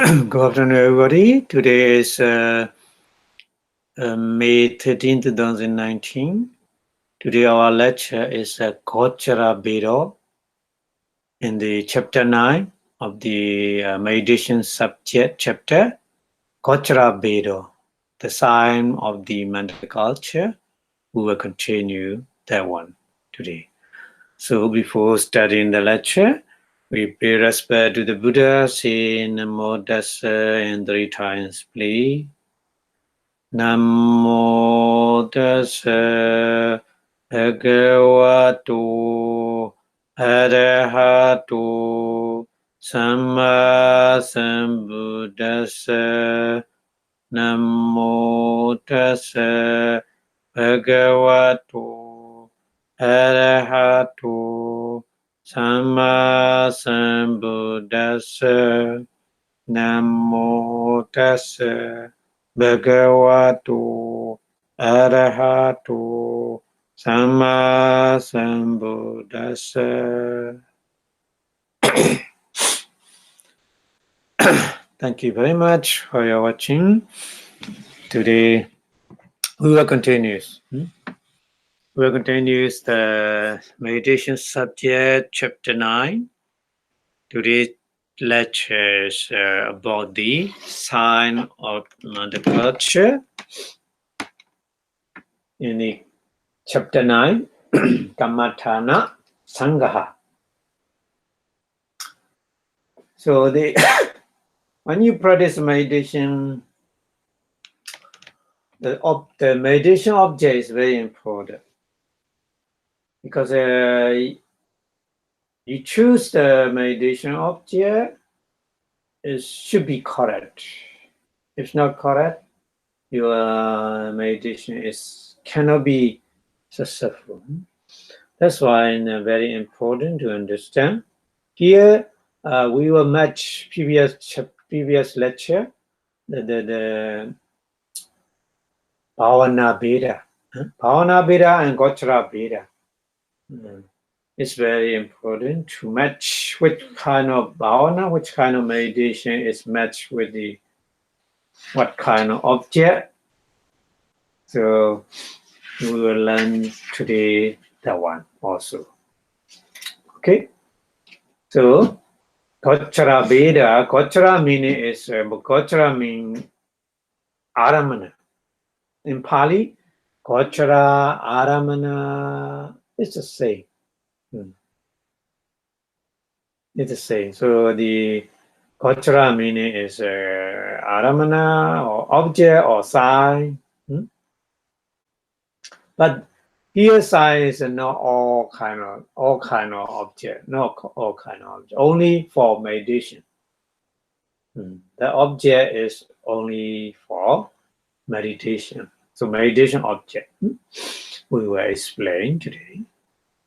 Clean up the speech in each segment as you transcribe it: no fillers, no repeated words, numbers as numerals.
Good afternoon, everybody. Today is May 13, 2019. Today our lecture is Kochara Bedo in the chapter 9 of the meditation subject chapter, Kochara Bedo, the sign of the mental culture. We will continue that one today. So before starting the lecture, we pay respect to the Buddha, say Namo Tassa and 3 times, please. Namo Tassa Bhagavato Arahato Samma Sambuddhassa. Namo Tassa Bhagavato Arahato Samma Sambuddhassa. Namo Tassa Bhagavato Arahato Samma Sambuddhassa. Thank you very much for your watching. Today we will continue. We will continue the meditation subject, chapter 9. Today's lecture is about the sign of the culture. In the chapter 9, Kammatthana Sangaha. So when you practice meditation, the meditation object is very important because you choose the meditation object, it should be correct. If not correct, your meditation cannot be successful. That's why it's very important to understand. Here we will match previous lecture, the Bhavana Beda. Bhavana Beda and Gochara Beda. It's very important to match which kind of bhavana, which kind of meditation is matched with what kind of object. So we will learn today that one also. Okay. So Gochara Beda, Gochara meaning is Gochara means Aramana. In Pali, Gochara, Aramana is the same. It's the same. So the Gochara meaning is Aramana or object or sign. But here sign is not all kind of object, not all kind of object, only for meditation. The object is only for meditation. So meditation object we will explain today.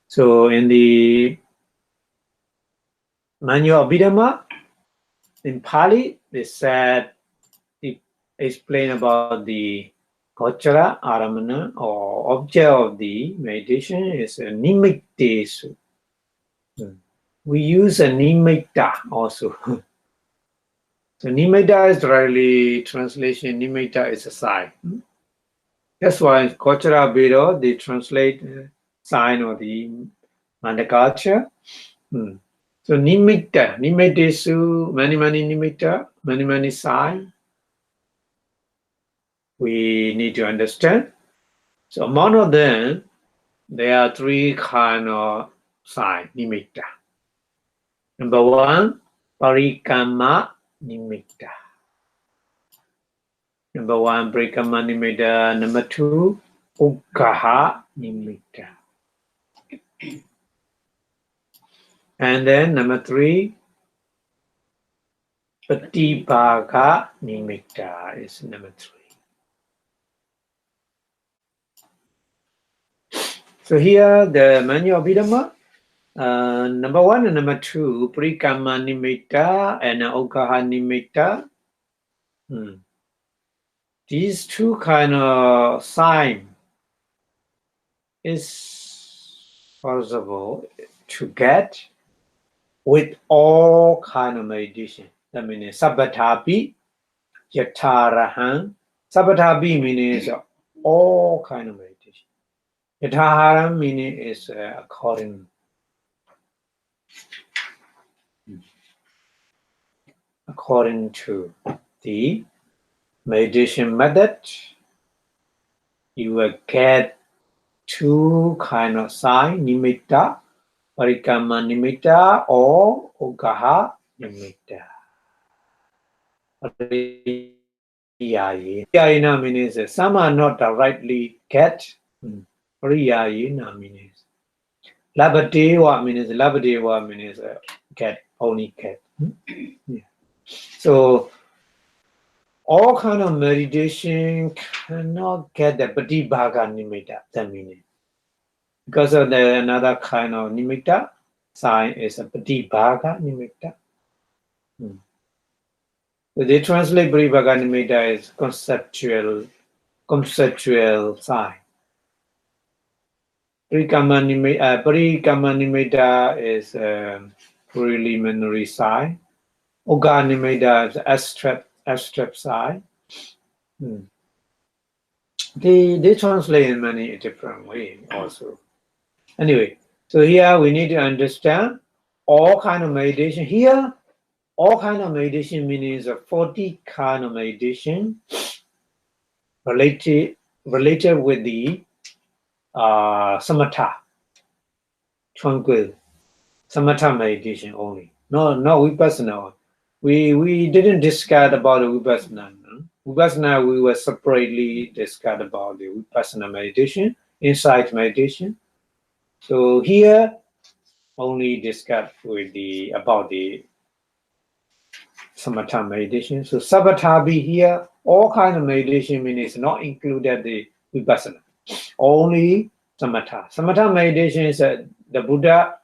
So in the manual Abhidhamma, in Pali, they explain about the Gochara Aramana or object of the meditation is a Nimittesu. We use a Nimitta also. So Nimitta is directly translation, Nimitta is a sign. That's why Gochara Beda, they translate sign of the Mandakalcha. So Nimitta, Nimittesu, many Nimitta, many sign. We need to understand. So among of them, there are 3 kind of sign, nimitta. Number 1, parikama nimitta. Number 1, parikama nimitta. Number 2, ukkaha nimitta. And then number 3, patibhaga nimitta is number 3. So here the manual Abhidhamma, number 1 and number 2, parikama nimitta and ukkaha nimitta. These 2 kind of sign is possible to get with all kind of meditation. That means Sabbatapi, Yatarahan. Sabbatapi means all kind of meditation. Yatarahan meaning is according to the meditation method, you will get two kind of sign, nimitta, parikama nimitta, or ugaha nimitta. Pariyayena means some are not directly get. Pariyayena means Labadewa means get, only get. Yeah. So all kind of meditation cannot get the Patibhaga nimitta, that meaning. Because of the another kind of nimitta, sign is a Patibhaga nimitta. So they translate Patibhaga nimitta as conceptual sign. Parikama nimitta is preliminary sign. Uga nimitta is abstract sign. They translate in many different ways also. Anyway, so here we need to understand all kind of meditation. Here, all kind of meditation means 40 kind of meditation related with the samatha, tranquil, samatha meditation only. No vipassana. We didn't discuss about the vipassana. No? Vipassana, we were separately discuss about the vipassana meditation, insight meditation. So here only discuss with about the samatha meditation. So sabbatapi here, all kind of meditation means not included the vipassana, only samatha. Samatha meditation is the Buddha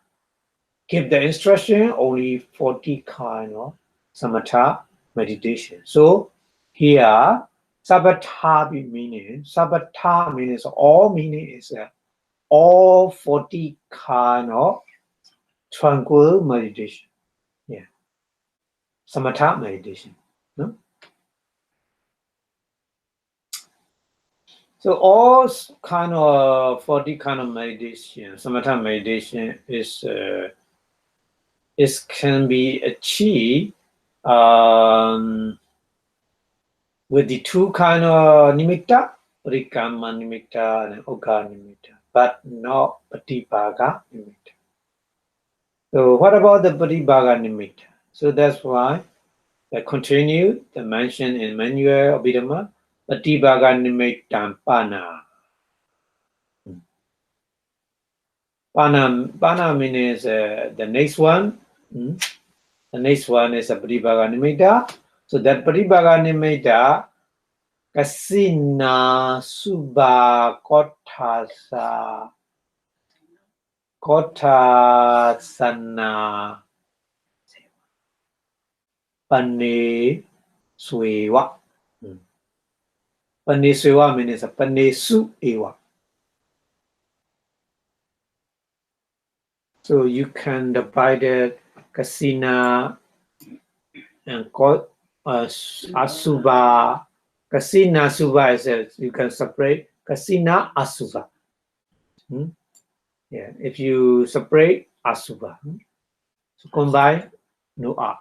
give the instruction only 40 kind of samatha meditation. So here sabbatapi means all meaning is all 40 kind of tranquil meditation. Yeah. Samatha meditation. No? So all kind of 40 kind of meditation, samatha meditation is can be achieved with the two kind of nimitta, parikama nimitta and uga nimitta, but not patibhaga nimitta. So what about the patibhaga nimitta? So that's why I continue the mention in manual Abhidhamma, patibhaga nimittam pana. Pana means the next one. The next one is a patibhaga nimitta. So that patibhaga nimitta, kasina subha kothasana pane sueva. Pane sueva means pane su eva. So you can divide it kasina and asubha. Kasina subha is you can separate kasina asubha. Yeah, if you separate asubha, so combine no a.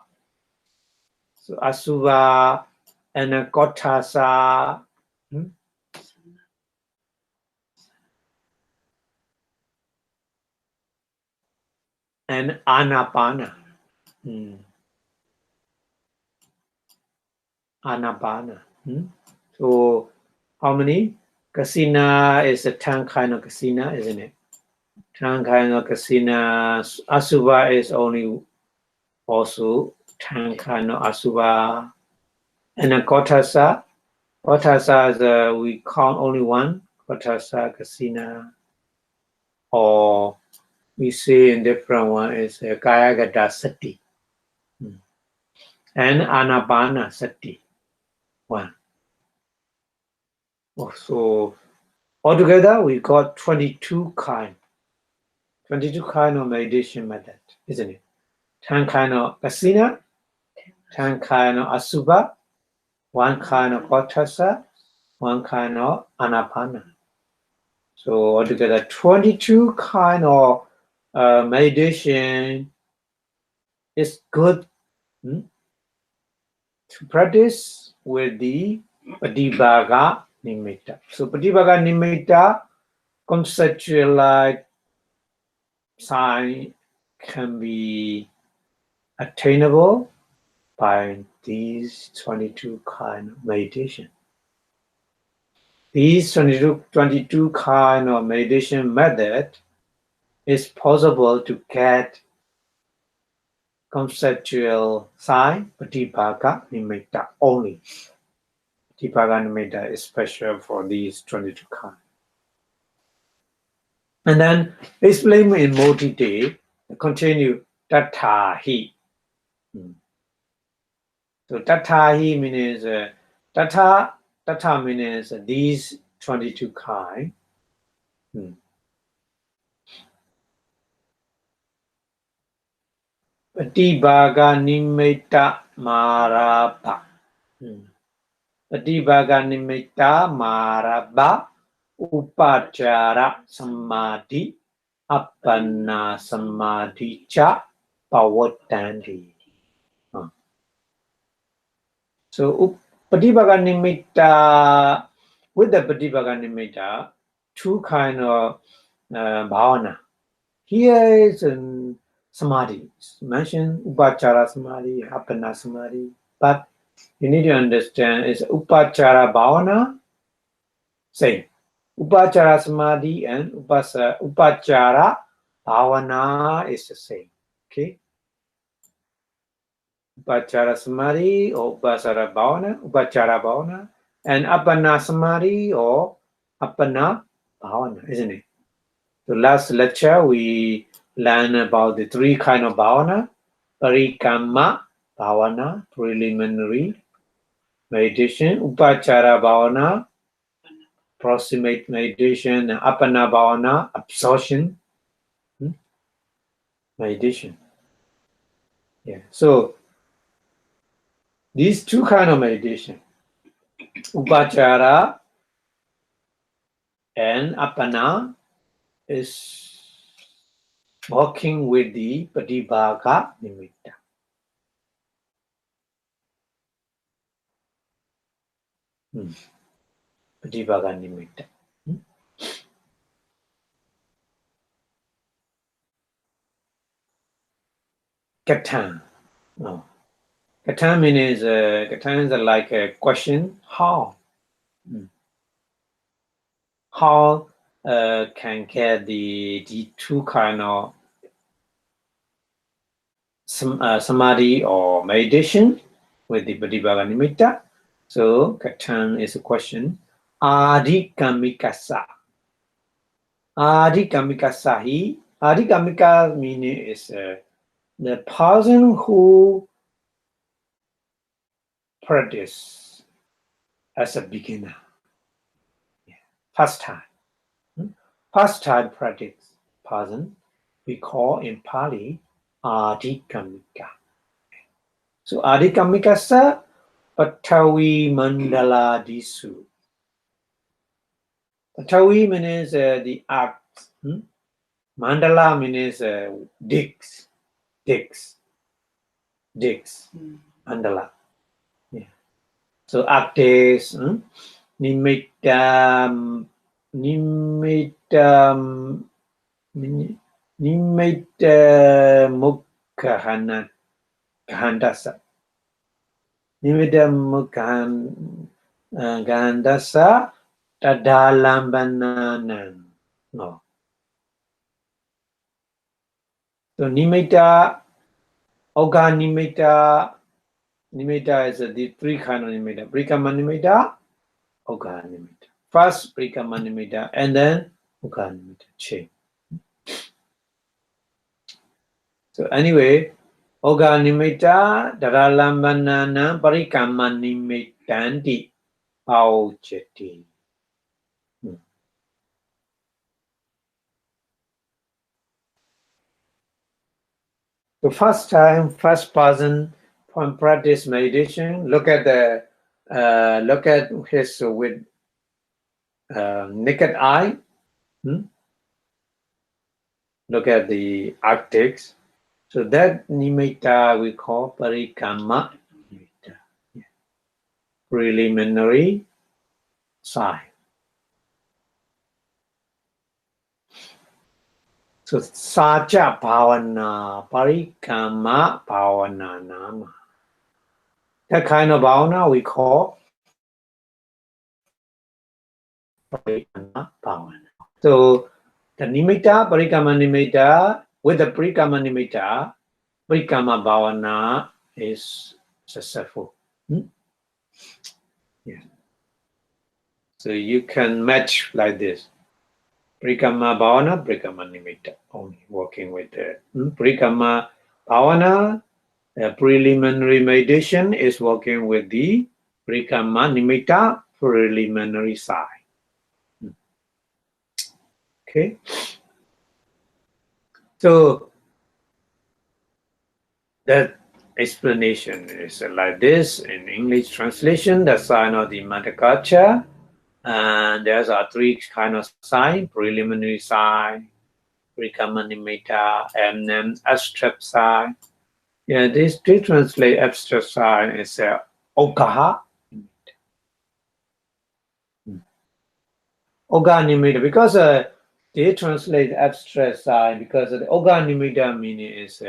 So asubha and kothasa. And anapana. Anapana. So how many? Kasina is a 10 kind of kasina, isn't it? 10 kind of kasina. Asubha is only also 10 kind of asubha. And then kothasa. Kothasa is we count only one. Kothasa kasina. Or we see in different one is kayagata sati. And anapana sati. One. So altogether we got 22 kind of meditation method, isn't it? 10 kind of kasina, 10 kind of asubha, 1 kind of kotasa, 1 kind of anapana. So altogether 22 kind of meditation is good to practice with the Patibhaga Nimitta. So Patibhaga Nimitta conceptualized sign can be attainable by these 22 kind of meditation. These 22 kind of meditation method is possible to get conceptual sign, Patibhaga Nimitta only. Patibhaga Nimitta is special for these 22 kind. And then explain in more detail, continue Tatahi. So Tatahi means Tata means these 22 kind. Patibhaga Nimitta Marabha. Patibhaga Nimitta Marabha Upachara Samadhi Appanna Samadhi Cha Pavatanti. So Patibhaga Nimitta, with the Patibhaga Nimitta, 2 kind of bhavana. Here is Samadhi. Mentioned Upachara Samadhi, Appanna Samadhi. But you need to understand it's Upachara Bhavana, same. Upachara Samadhi and Upachara Bhavana is the same. Okay? Upachara Samadhi or Upachara Bhavana, and Appanna Samadhi or Appanna Bhavana, isn't it? So last lecture we learned about the 3 kind of bhavana, Parikamma Bhavana, preliminary meditation, Upachara Bhavana, proximate meditation, and Appanna Bhavana, absorption meditation. Yeah. So these 2 kind of meditation, Upachara and Appanna, is working with the Patibhaga Nimitta. Patibhaga Nimitta. Katan. No. Katan means Katan is like a question. How? How can get the 2 kind of samadhi or meditation with the Patibhaga Nimitta? So Katan is a question. Adhikamikasa. Adhikamikasahi. Adhikamika meaning is the person who practice as a beginner. First time practice person we call in Pali Adhikamika. So Adhikamikasa Patavi Mandala Disu. Patavi means the act. Mandala means digs. Mandala. Yeah. So actes, nimitta mukhana gandasa. Nimitta gandasa tadalambanana. No. So nimitta, oga nimitta is the 3 kind of nimitta. Prikama nimitta, oga nimitta. First prikama nimitta and then oga nimitta. Change. So anyway, oga nimitta daralambanana parikama nimittanti pauchati. The first person practice meditation, look at his with naked eye. Look at the optics. So that nimitta we call parikamma nimitta. Preliminary sign. So saja bhavana, parikamma bhavana nama. That kind of bhavana we call parikamma bhavana. So the nimitta, parikamma nimitta, with the parikamma nimitta, parikamma bhavana is successful. Yeah. So you can match like this. Parikamma bhavana, parikamma nimitta, only working with the parikamma bhavana. Preliminary meditation is working with the parikamma nimitta, preliminary sign. Okay. So that explanation is like this in English translation, the sign of the Madhakacha. And there's three kind of sign: preliminary sign, parikamma nimitta, and then abstract sign. Yeah, they translate abstract sign as okaha. Oga nimitta, because they translate abstract sign because the oga nimitta meaning is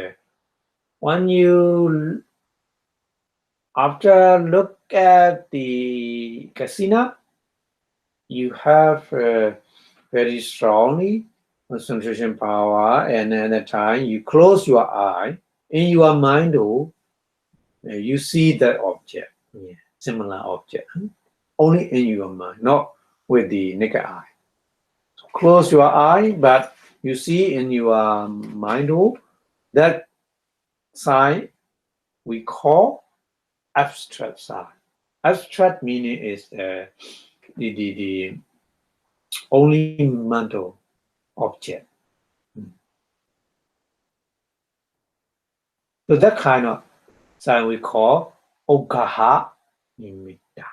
when you after look at the kasina, you have very strongly concentration power, and at the time you close your eye, in your mind, you see that object, similar object, only in your mind, not with the naked eye. So close your eye, but you see in your mind that sign we call abstract sign. Abstract meaning is the only mental object. So that kind of sign we call okaha nimitta.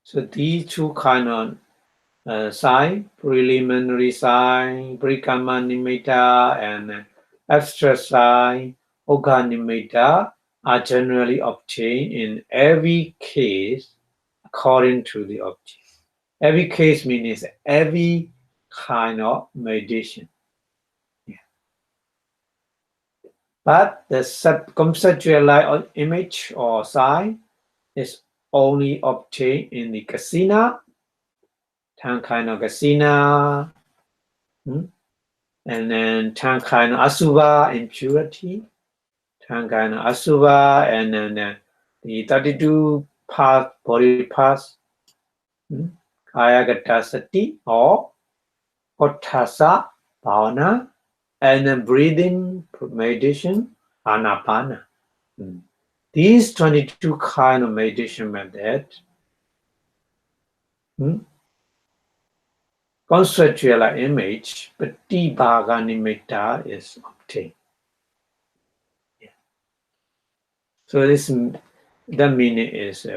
So these two kind of sign, preliminary sign, parikamma nimitta, and abstract sign, okaha nimitta, are generally obtained in every case according to the object. Every case means every kind of meditation. But the conceptual image or sign is only obtained in the kasina, kind of kasina, and then kind of asubha, impurity, kind of asubha, and then the 32 body parts, kayagata sati or potthasa bhavana, and then breathing meditation, anapana. These 22 kind of meditation methods, conceptual image, patibhaga nimitta is obtained. So the meaning is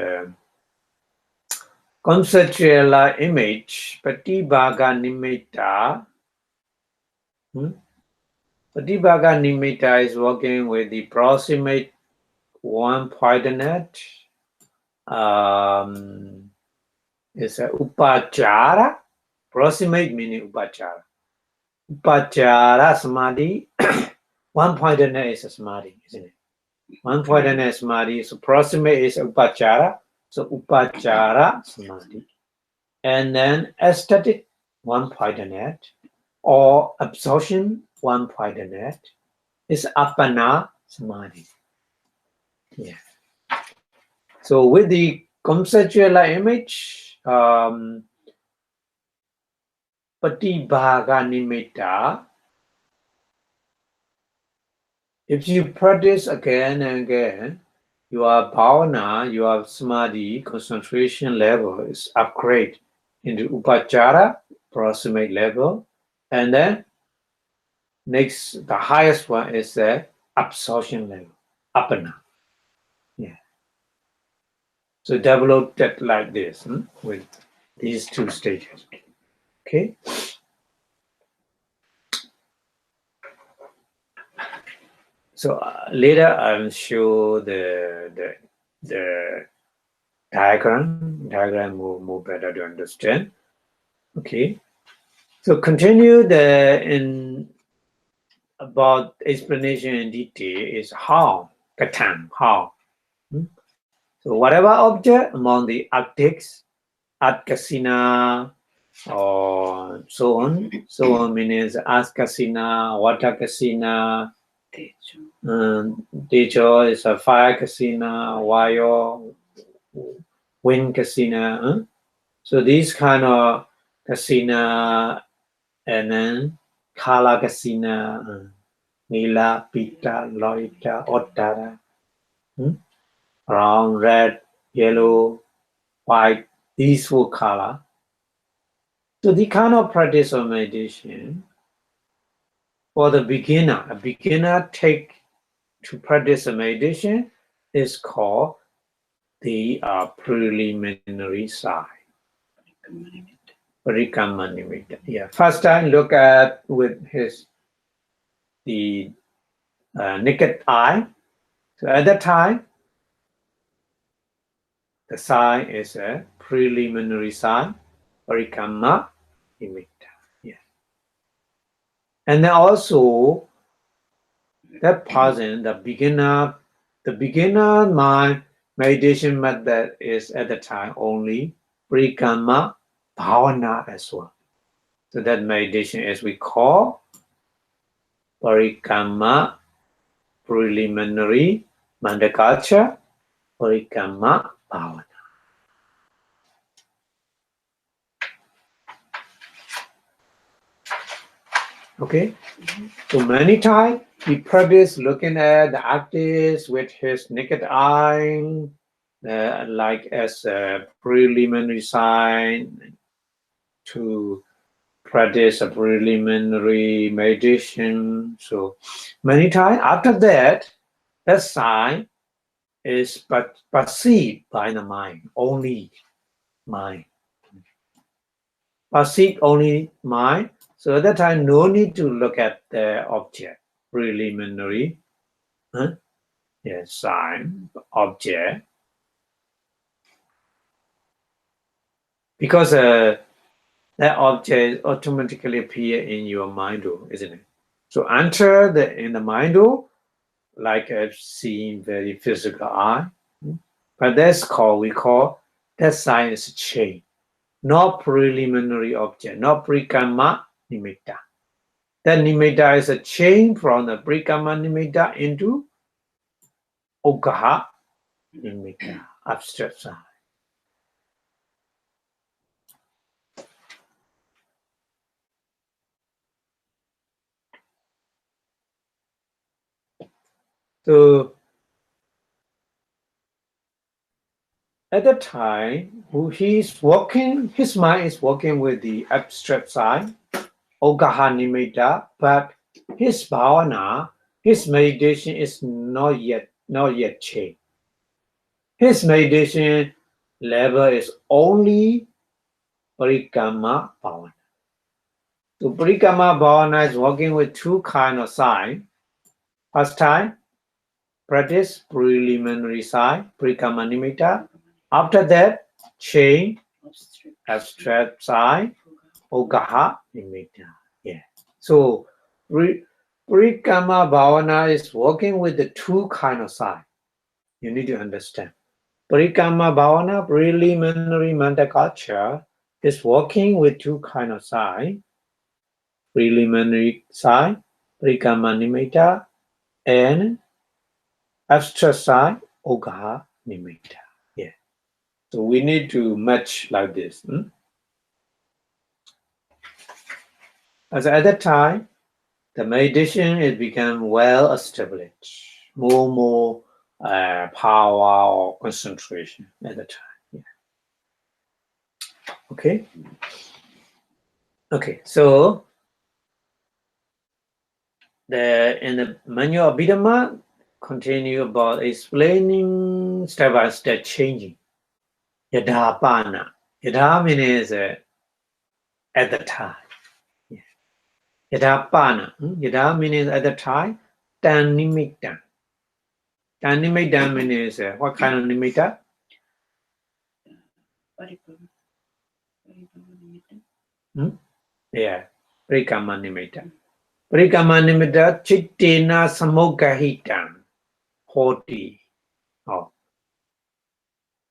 conceptual image, patibhaga nimitta. Patibhaga nimitta is working with the proximate one-pointedness. It's a upachara. Proximate meaning upachara. Upachara samadhi. One-pointedness is a samadhi, isn't it? One-pointedness samadhi. So proximate is upachara. So upachara samadhi. And then aesthetic one-pointedness or absorption one-pointedness is appana samadhi. Yeah. So with the conceptual image, patibhaga nimitta, if you practice again and again, your bhavana, your samadhi concentration level is upgrade into upachara, proximate level, and then Next, the highest one is the absorption level, apana. Yeah. So develop that like this with these two stages. Okay. So later I'll show the diagram more better to understand. Okay. So continue in about explanation in detail is how how. So whatever object among the arctics, Atkasina, or so on. So on means Askasina, water casina, Techo is a fire casina, Wayo, wind casina. So these kind of casina and then Kala casina, Nila, Pita, Loita, Ottara, brown, red, yellow, white, these four color. So the kind of practice of meditation for the beginner, a beginner take to practice a meditation is called the preliminary side. Parikammanimitta. Yeah. First time look at with the naked eye. So at that time, the sign is a preliminary sign, Parikamma nimitta. Yeah. And then also that person, the beginner mind meditation method is at the time only Parikamma Bhavana as well. So that meditation is we call Parikamma preliminary Mandakacha Parikamma Bhavana. Okay, so many times he practice looking at the artist with his naked eye, like as a preliminary sign to practice a preliminary meditation. So many times after that, that sign is but perceived by the mind, only mind. Perceived only mind. So at that time, no need to look at the object, preliminary sign, object. Because that object automatically appear in your mind, isn't it? So enter in the mind, like I've seen very physical eye. But we call that sign is a chain, not preliminary object, not parikamma nimitta. That nimitta is a chain from the parikamma nimitta into ugaha nimitta, abstract sign. So at the time, his mind is working with the abstract side, Ogaha Nimitta, but his bhavana, his meditation is not yet changed. His meditation level is only Parikamma Bhavana. So Parikamma Bhavana is working with two kind of sign. First time, practice preliminary sign, Parikamma Nimitta. After that, change abstract sign, Ogaha Nimitta. Yeah. So Parikamma Bhavana is working with the two kind of sign. You need to understand. Parikamma Bhavana, preliminary Mandakacha, is working with two kind of sign. Preliminary sign, Parikamma Nimitta, and abstract sign, Ogaha Nimitta. Yeah. So we need to match like this. As at that time, the meditation it became well established, more power or concentration at the time. Yeah. Okay. So in the manual of Abhidhamma continue about explaining step by step changing. Yadapana. Yada means at the time. Yadapana. Yada means at the time. Tan nimitta. Tan nimitta means what kind of nimitta? Yeah. Prikama nimitta. Prikama nimitta chittena samogahitam. Hoti. Oh.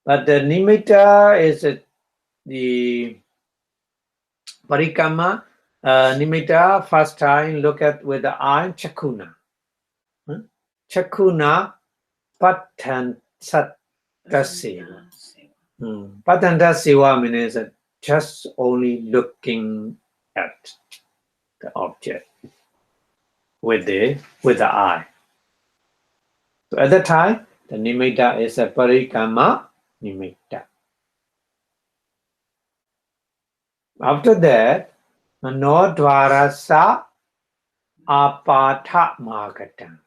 But the nimitta is the parikama nimitta. First time look at with the eye chakuna. Chakuna patan sat taseva. Patan taseva means just only looking at the object with the eye. So at that time, the nimitta is a parikama nimitta. After that, manodvarasa apatha magatam.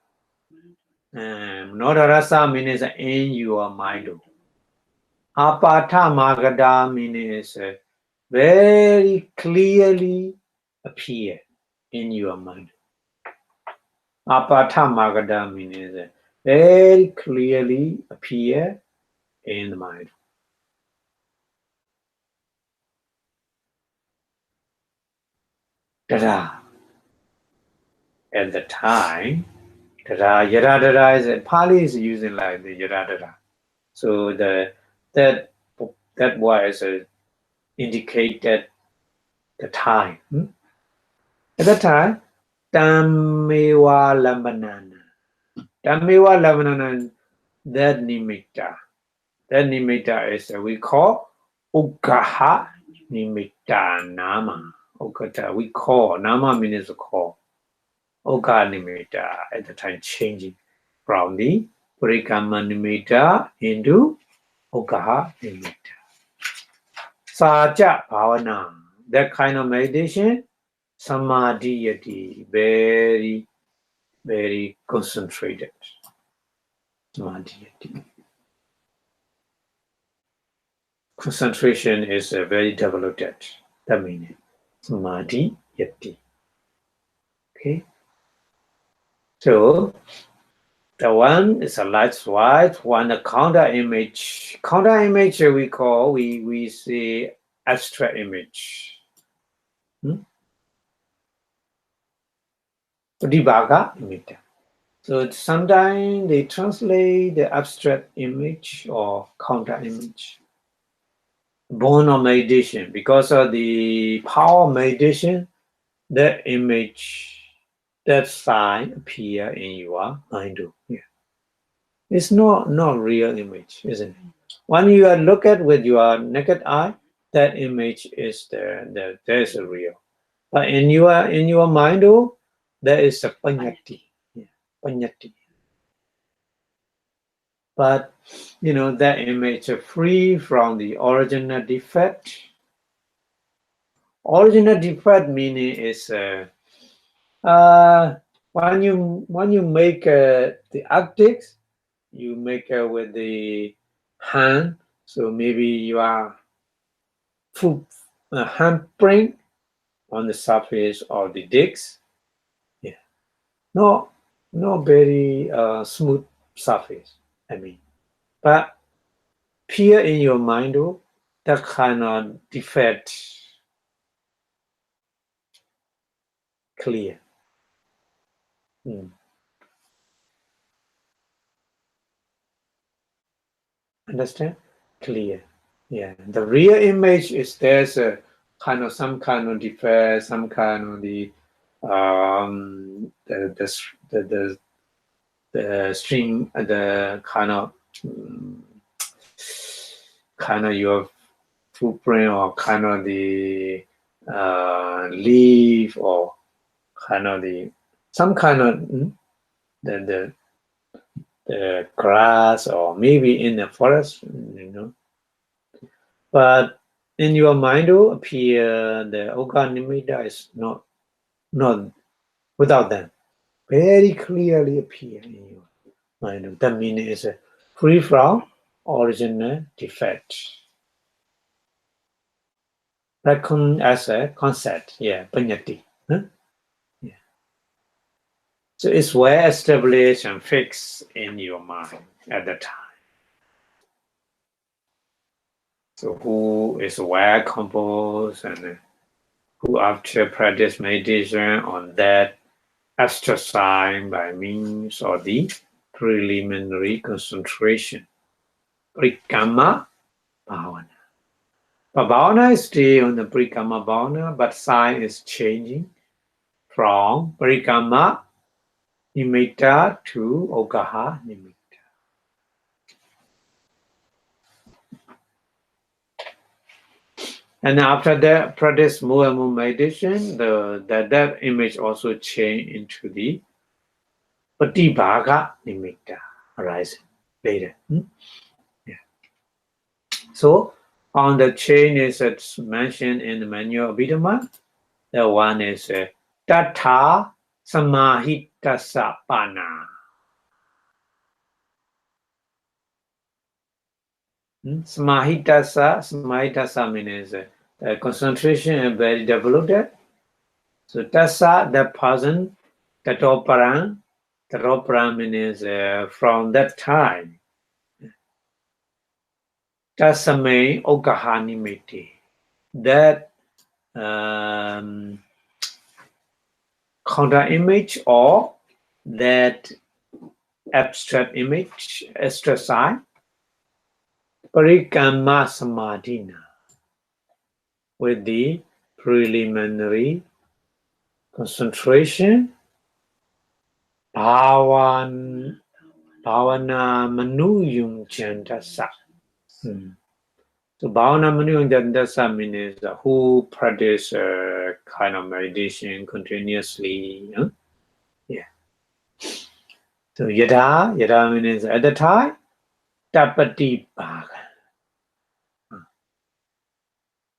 Manodvarasa means in your mind. Apatha magada means very clearly appear in your mind. Apatha magada means very clearly appear in the mind. Tada. At the time, tada, yada is Pali is using like the yada. So that was indicated the time. At the time, Tammewa Lambanana. Tammewa Lambanana, that nimitta. That nimitta is we call Ukaha nimitta nama. Ukata, we call. Nama means call. Uka nimitta at the time changing from the Purikama nimitta into Ukaha nimitta. Saja bhavana. That kind of meditation, samadhiyati, very, very concentrated. Samadhiyati. Concentration is very developed. That means samadhiyati. Okay. So the one is a light white, one a counter image. Counter image we call we see abstract image. Padibaga image. So sometimes they translate the abstract image or counter image. Born of meditation, because of the power of meditation, that image, that sign appear in your mind. Yeah. It's not real image, isn't it? When you look at with your naked eye, that image is there. There's a real. But in your mind, there is a panyati. Yeah, panyati. But that image is free from the original defect. Original defect meaning is when you make the optics, you make with the hand. So maybe you are handprint on the surface of the discs. Yeah, not very smooth surface. I mean, but appear in your mind, that kind of defect clear. Understand? Clear. Yeah. The real image is there's a some kind of defect, some kind of the string, the kind of your footprint, or kind of the leaf, or kind of the some kind of the grass, or maybe in the forest, But in your mind, appear the Oka Nimitta is not without them. very clearly appear in your mind. That means it's free from original defect. Reckoned as a concept, yeah, panyati. Huh? Yeah. So it's well established and fixed in your mind at the time. So who is well composed and who after practice meditation on that exercise by means of the preliminary concentration. Parikama bhavana. But bhavana is still on the parikama bhavana, but sign is changing from parikama nimitta to okaha nimitta. And after that practice more and more meditation, that image also change into the patibhaga nimitta arising later. Yeah. So on the chain is mentioned in the manual of Abhidhamma. The one is Tatha Samahitasa Pana. Samahitasa means concentration is very developed. So tasa, the person, tatoparan means from that time. Tasame okahanimiti. That counter image or that abstract image, abstract sign, parikama samadhina, with the preliminary concentration, bhavana manuyung chandasa. So bhavana manuyung chandasa means who practice kind of meditation continuously. Yeah. So yada means at the time, tapati bhaga.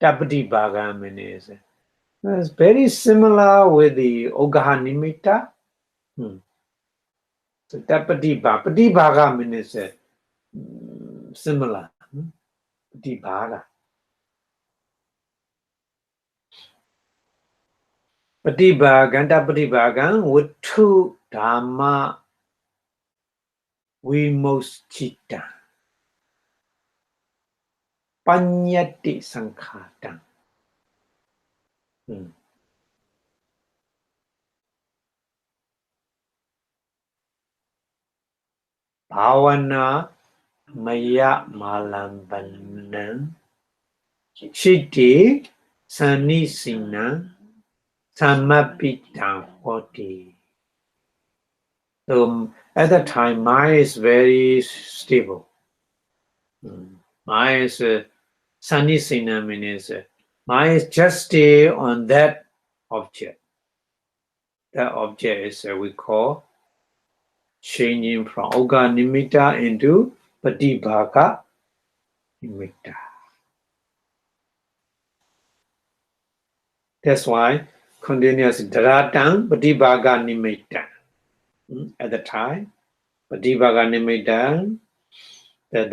Tapati bhaga means it's very similar with the ogaha nimitta. So tapati bhaga means similar. Pati bhaga. Pati bhagan with two dhamma vimoschita. Panyati sankhatan. Bhavana maya malambana shiti sanisina samapitam hoti. So at that time, mind is very stable. Mind is sanisina means mind is just stay on that object. That object is we call changing from oga nimitta into patibhaga nimitta. That's why continuous dharatang patibhaga nimitta. At the time, patibhaga nimitta, that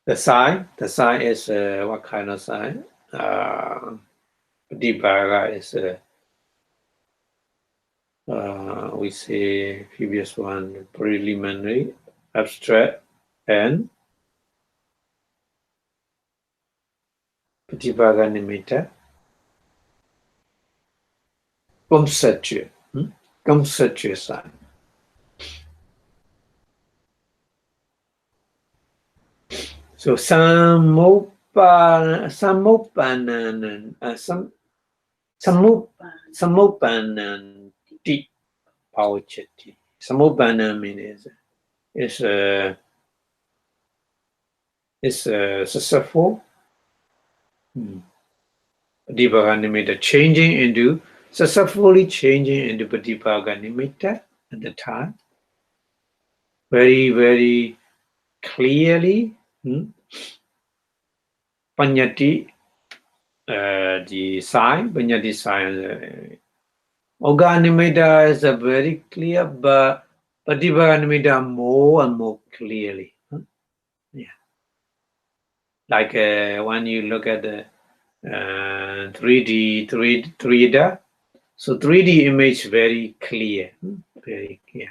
the sign is what kind of sign? Patibhaga is we say previous one preliminary, abstract, and patibhaga nimitta conceptual sign. So samopananti pauchati. Samopana means is successful. Patibhaga nimitta successfully changing into patibhaga nimitta at the time. Very, very clearly Panyati, the sign, Panyati sign. Oganimita is a very clear, but Patibaganimita more and more clearly. Yeah. Like when you look at the 3D, 3D, so 3D image very clear, very clear.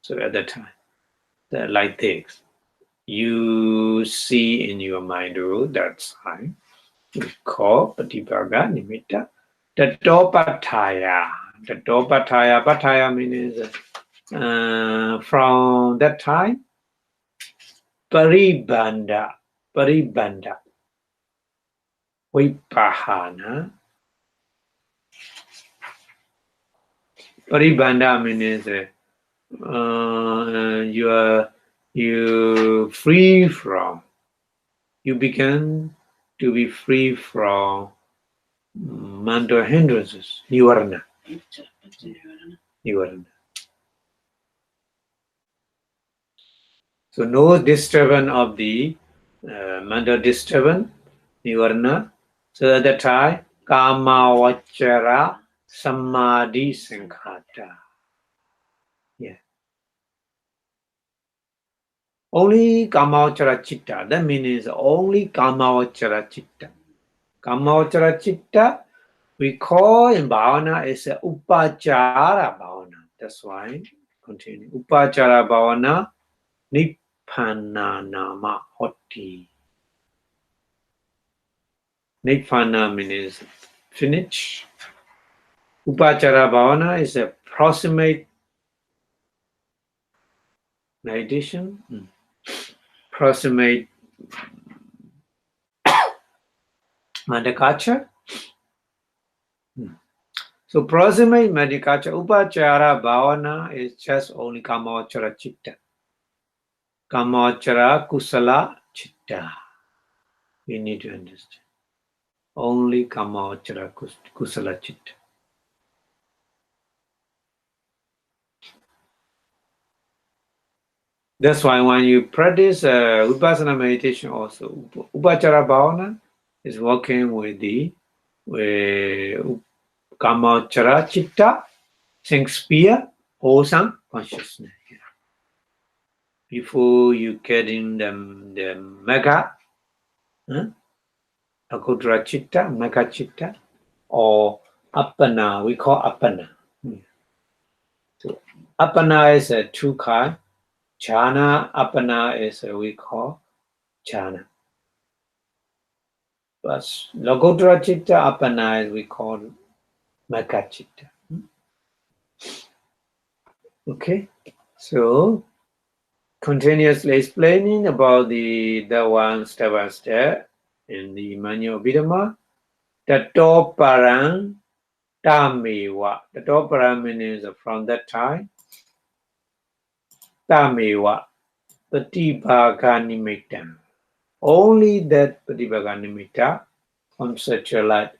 So at that time, like this, you see in your mind that sign, we call Patibaga Nimitta, the Topataya. The Topataya, Pataya means from that time, Paribanda, Vipahana. Paribanda means you free from, you begin to be free from mental hindrances, nivarana. So no disturbance of the mental disturbance, nivarana. So at that time, kama vachara samadhi sankhata. Yeah. Only kamavachara chitta. That means only kamavachara chitta. Kamavachara chitta, we call in bhavana is a upachara bhavana. That's why continue. Upachara bhavana nibbana nama hoti. Nibbana means finish. Upachara bhavana is a proximate meditation. Proximate mandakacha. So proximate medikacha, upachara bhavana is just only kamavachara chitta. Kamavachara kusala chitta. We need to understand. Only kamavachara kusala chitta. That's why when you practice vipassana meditation also, upachara bhavana is working with the kamavachara chitta, Shakespeare, wholesome consciousness. Before you get in the mega, akudra chitta, mega chitta, or appana, we call appana. So appana is a two kind. Jhana appana is we call jhana. But logotra chitta appana is we call mega chitta. Okay, so continuously explaining about the one step by step in the manual Abhidhamma. Tato parang tamewa. Tato parang means from that time. Tamewa. Patibhaga nimitta. Only that patibhaga nimitta, conceptualized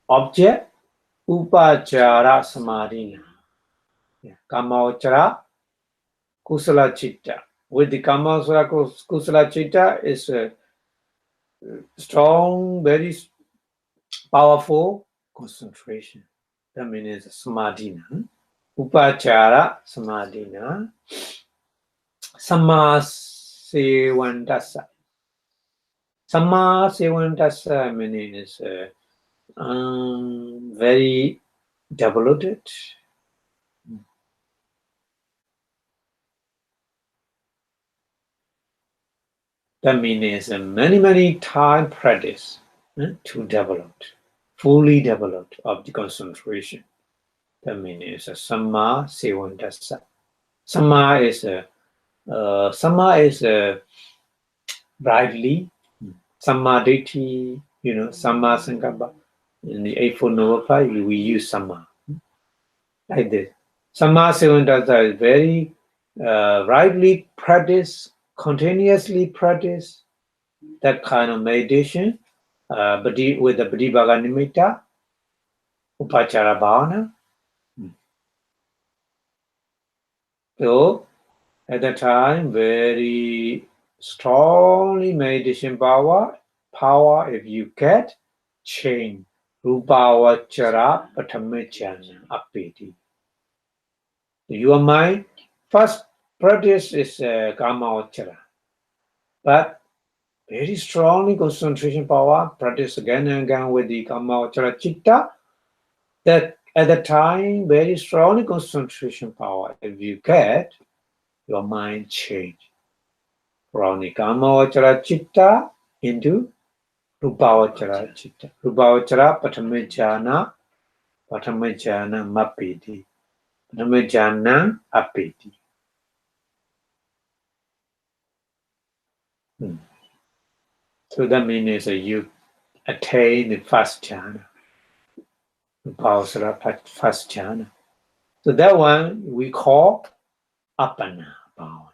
object, upachara samadhina. Kamavachara kusala chitta. With the kamavachara kusala chitta is a strong, very powerful concentration. That means samadhina. Upachara samadhina. Samasevantasa. Samasevantasa means very developed. That means many time practice to develop, fully developed of the concentration. That means Sama Sevantasa. Sama is brightly, Samaditi, Sama Sankappa. In the Eightfold Noble Path, we use Sama. Like this. Sama Sevantasa is very rightly practice, continuously practice that kind of meditation, but with the Patibhaga Nimitta, Upachara Bhavana. So at that time, very strongly meditation power power if you get change. Rupavachara Patamajana Apeti. Your mind, first practice is Kamavachara. But very strongly concentration power, practice again and again with the Kamavachara Chitta. That at the time, very strongly concentration power. If you get, your mind change. From the Kamavachara Chitta into Rupavachara Chitta. Rupavachara Patamajana Mapiti. Patamajana Apiti. So that means you attain the first jhana. Rupavachara first jhana. So that one we call Appana Bhavana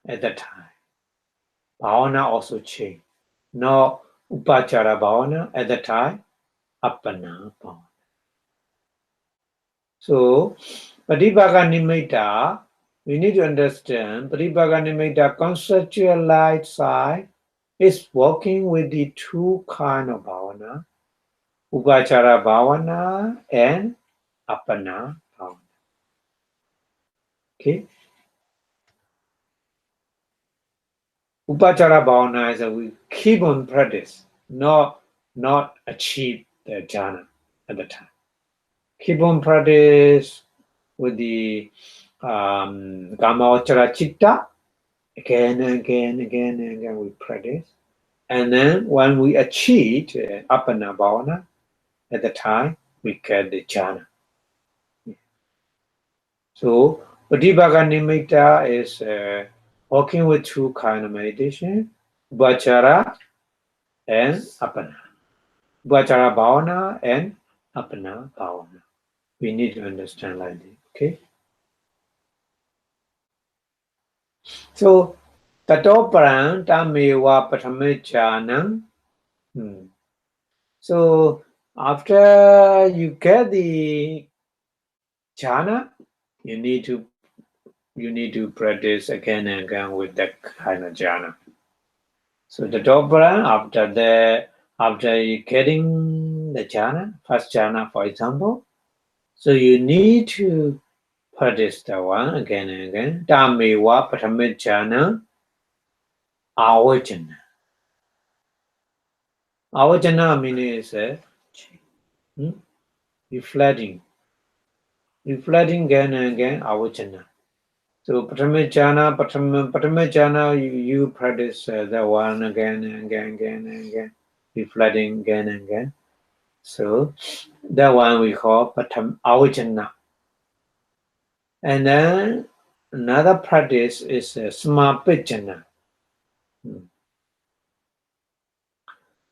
at that time. Bhavana also changed. No Upachara Bhavana at that time, Appana Bhavana. So, Pratibhaga Nimitta, we need to understand Pratibhaga Nimitta conceptualized side is working with the two kind of bhavana, Upachara Bhavana and Appana Bhavana. Okay? Upachara Bhavana is that we keep on practice, not achieve the jhana at the time. Keep on practice with the Kamavachara Chitta, again and again we practice. And then when we achieve Appana Bhavana, at the time we get the jhana. So Pratibhaga Nimitta is working with two kind of meditation, Upachara and Appana. Upachara Bhavana and Appana Bhavana. We need to understand like this, okay? So, Tato Parang Tamewa Patamajhanam. So, after you get the jhana, you need to practice again and again with that kind of jhana. So the Parang, after you getting the jhana, first jhana for example, so you need to practice that one again and again. Tamewa Patamajhana Avajana. Avajana means reflecting again and again, avajana. So Patamajhana, you practice that one again and again, reflecting again and again. So that one we call avajana. And then another practice is smapajana.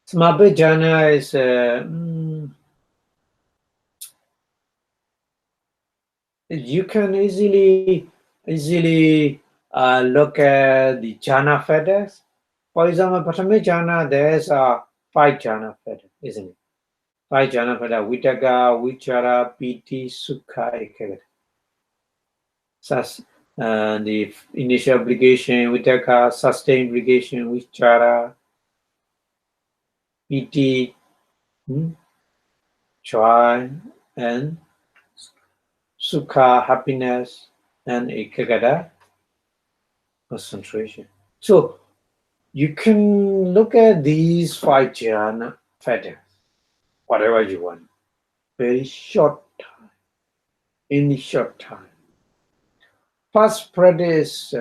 Smapajana is you can easily look at the jhana fetters. For example, Patamajhana, there's 5 jhana fetters, isn't it? 5 jhana fetters: Vitaka, Vichara, Piti, Sukha, Ekagata. The initial obligation, Vitaka, sustained obligation, Vichara, Piti, joy, and Sukha, happiness, and Ekagata, concentration. So you can look at these 5 jhana fetters, whatever you want, very short time, in short time. Fast practice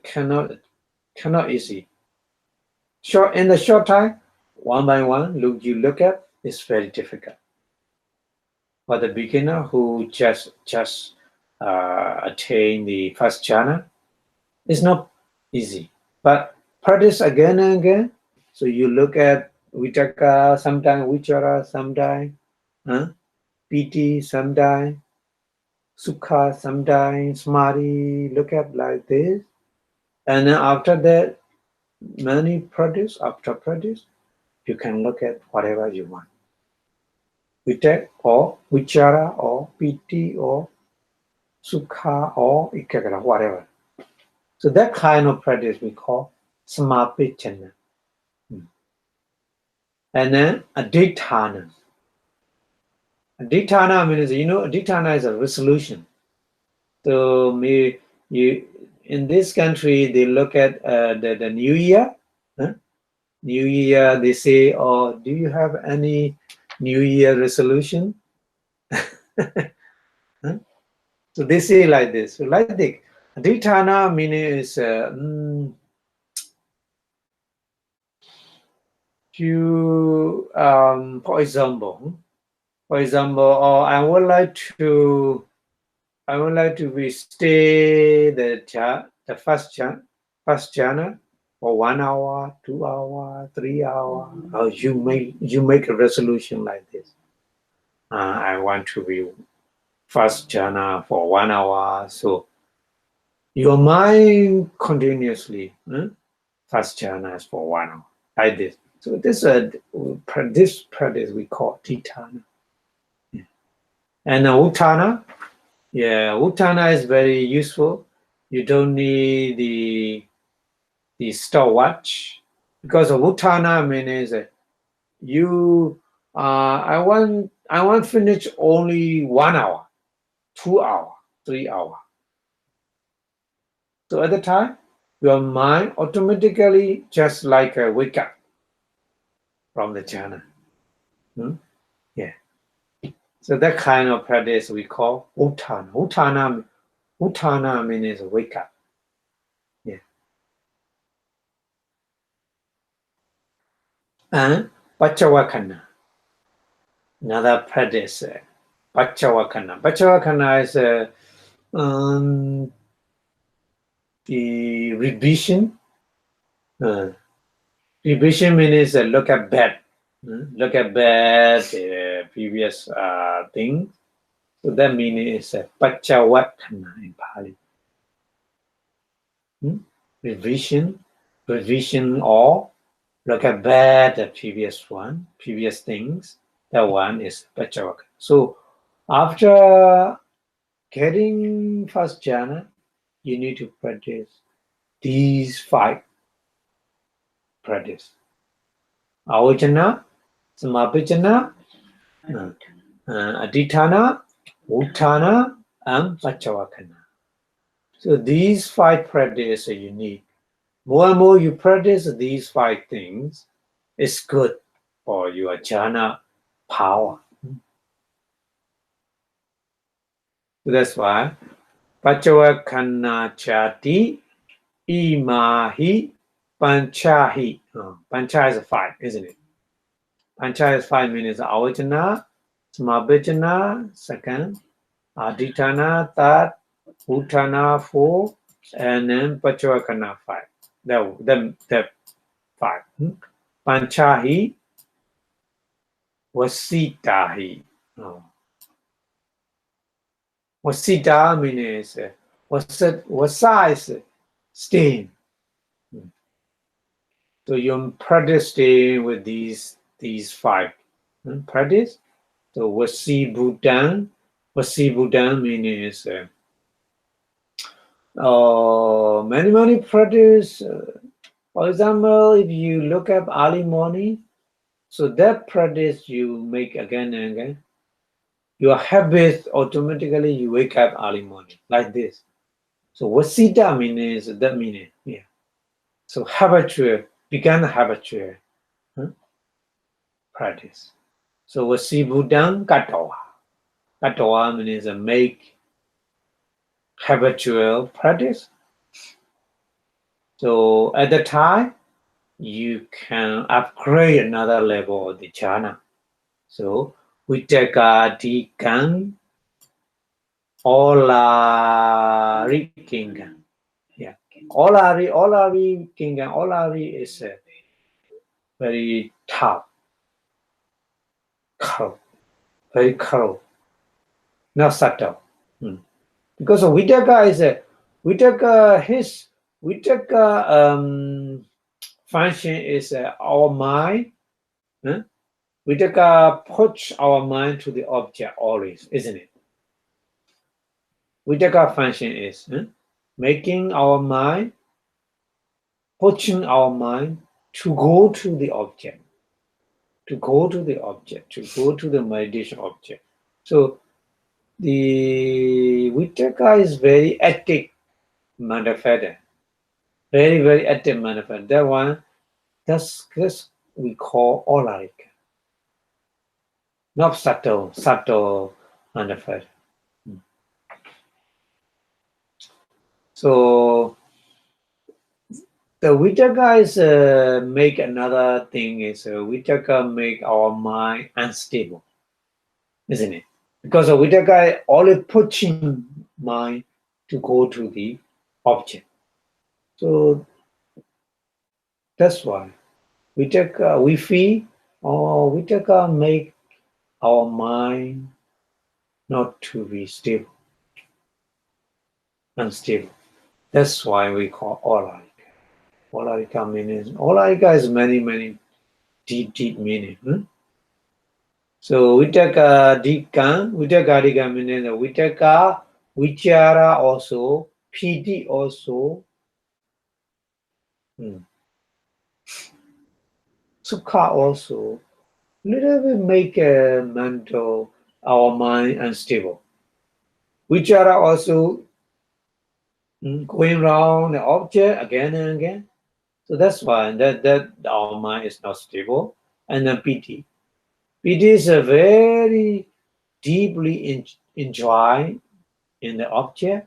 cannot easy. In the short time, one by one, you look at, is very difficult. For the beginner who just attain the first jhana, it's not easy. But practice again and again. So you look at Vitaka, sometime Vichara, sometime Piti, sometime Sukha, sometime Samadhi, look at like this. And then after that, many practice, after practice, you can look at whatever you want. Vitak or Vichara or Piti or Sukha or Ekagata, whatever. So that kind of practice we call Samapajana. And then Adhidhamma. Adhidhamma means, Adhidhamma is a resolution. So in this country, they look at the New Year. Huh? New Year, they say, "Oh, do you have any New Year resolution?" Huh? So they say like this. So like the Adhidhamma meaning is for example, or I would like to stay the first jhana for 1 hour, 2 hour, 3 hour. Or you make a resolution like this. I want to be first jhana for 1 hour. So your mind continuously first jhana is for 1 hour like this. So this practice we call Titana. Yeah. And Uttana. Yeah, Uttana is very useful. You don't need the stopwatch because of Uttana means you I want finish only 1 hour, 2 hour, 3 hour. So at the time, your mind automatically just like a wake up from the jhana. Yeah. So that kind of practice we call Uttana. Uttana means wake up. Yeah. And Pachavakana. Another practice. Pachavakana. Pachavakana is the revision. Revision means look at back. Look at back the previous thing. So that means is Pachavakana in Pali. Revision or look at back the previous things. That one is Pachavakana. So after getting first jhana, you need to practice these 5 practice. Avajana, Samapajana, Adhidhamma, Uttana, and Pachavakana. So these 5 practice are unique. More and more you practice these 5 things, it's good for your jhana power. So that's why Pachavakana chati imahi panchahi. Pancha is 5, isn't it? Pancha is 5 minutes. Avajana, Samabhajana, second, Adhidhamma, third, Uttana, 4, and then Pachavakana, 5. That 5. Panchahi, Vasitahi. Vasita means Vasa is staying. So you practice staying with these 5 practice. So Vasi Bhutan means many practice. For example, if you look up early morning, so that practice you make again and again. Your habit automatically you wake up early morning like this. So Vasita means that meaning. Yeah. So habitual, become habitual practice. So Vasi Bhutan Katawa. Katawa means make habitual practice. So at the time, you can upgrade another level of the jhana. So Vitaka Dikan Olari Kingan. Yeah. Olari Kingan. Olari is very tough. Curl. Very curl. Not subtle. Because Vitaka is Vitaka function is our mind. Vitaka puts our mind to the object always, isn't it? Vitaka function is making our mind, pushing our mind to go to the object. to go to the object, to go to the meditation object. So the Vitaka is very active manifestation, very, very active manifestation. That one, that's we call Olarika. Not subtle manifestation. So the Vitaka is make another thing is Vitaka make our mind unstable, isn't it? Because a Vitaka always pushing mind to go to the object. So that's why Vitaka we feel Vitaka make our mind not to be stable, unstable. That's why we call Olarika. Olarika means Olarika is many deep meaning. So Vitaka Dika means Vitaka, Vichara also, Piti also, Sukha also. Little bit make mental our mind unstable. Vichara also going around the object again and again. So that's why that our mind is not stable. And then piti. Piti is a very deeply enjoy in the object.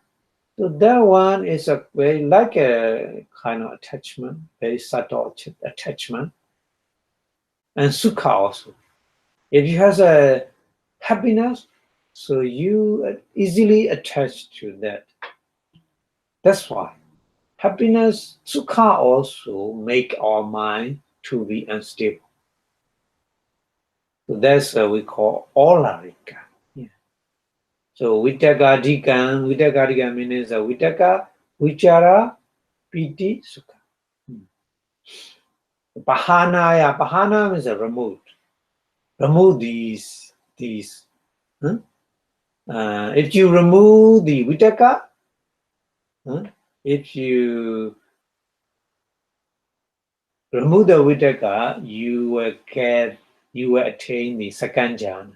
So that one is a very like a kind of attachment, very subtle attachment. And sukha also. If you have a happiness, so you easily attach to that. That's why happiness, sukha also make our mind to be unstable. So that's what we call Olarika. Yeah. So Vitaka Dika means Vitaka, Vichara, Piti, Sukha. Bahana means remove. Remove these. If you remove the Vitaka, if you remove the Vitaka, you will attain the second jhana.